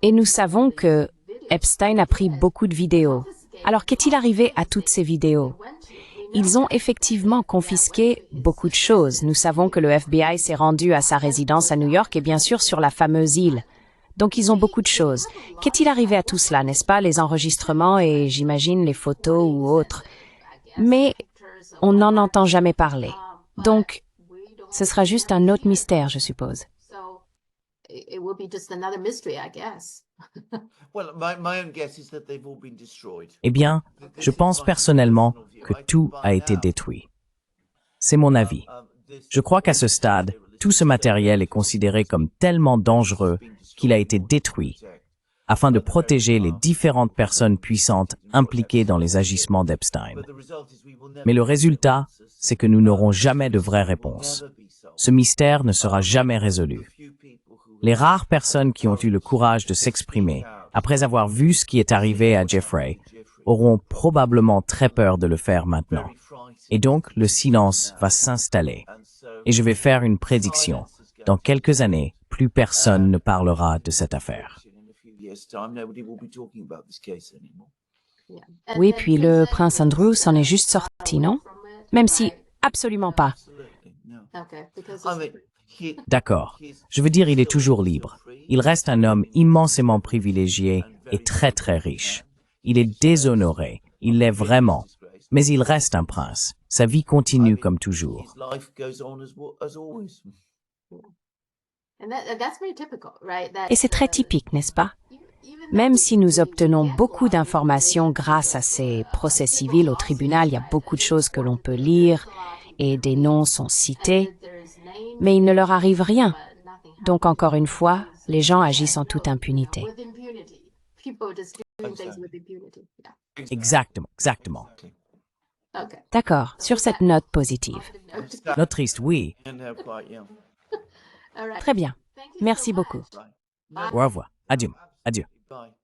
Et nous savons que Epstein a pris beaucoup de vidéos. Alors qu'est-il arrivé à toutes ces vidéos? Ils ont effectivement confisqué beaucoup de choses. Nous savons que le FBI s'est rendu à sa résidence à New York et bien sûr sur la fameuse île. Donc ils ont beaucoup de choses. Qu'est-il arrivé à tout cela, n'est-ce pas? Les enregistrements et j'imagine les photos ou autres. Mais on n'en entend jamais parler. Donc, ce sera juste un autre mystère, je suppose. So it will be just another mystery, I guess. Well, my own guess is that they've all been destroyed. Eh bien, je pense personnellement que tout a été détruit. C'est mon avis. Je crois qu'à ce stade, tout ce matériel est considéré comme tellement dangereux qu'il a été détruit afin de protéger les différentes personnes puissantes impliquées dans les agissements d'Epstein. Mais le résultat, c'est que nous n'aurons jamais de vraies réponses. Ce mystère ne sera jamais résolu. Les rares personnes qui ont eu le courage de s'exprimer après avoir vu ce qui est arrivé à Jeffrey auront probablement très peur de le faire maintenant. Et donc, le silence va s'installer. Et je vais faire une prédiction. Dans quelques années, plus personne ne parlera de cette affaire. Oui, puis le prince Andrew s'en est juste sorti, non? Même si, absolument pas. Okay, because D'accord. Je veux dire, il est toujours libre. Il reste un homme immensément privilégié et très très riche. Il est déshonoré. Il l'est vraiment. Mais il reste un prince. Sa vie continue comme toujours. that's very typical, right? That, Et c'est très typique, n'est-ce pas? Même si nous obtenons beaucoup d'informations grâce à ces procès civils au tribunal, il y a beaucoup de choses que l'on peut lire et des noms sont cités, mais il ne leur arrive rien. Donc encore une fois, les gens agissent en toute impunité. with impunity. People just doing things with impunity. Yeah. Exactement, exactement. Okay. D'accord, sur cette note positive. Notre triste, oui. All right. Très bien. Merci beaucoup. Au revoir. Adieu. Adieu. Bye.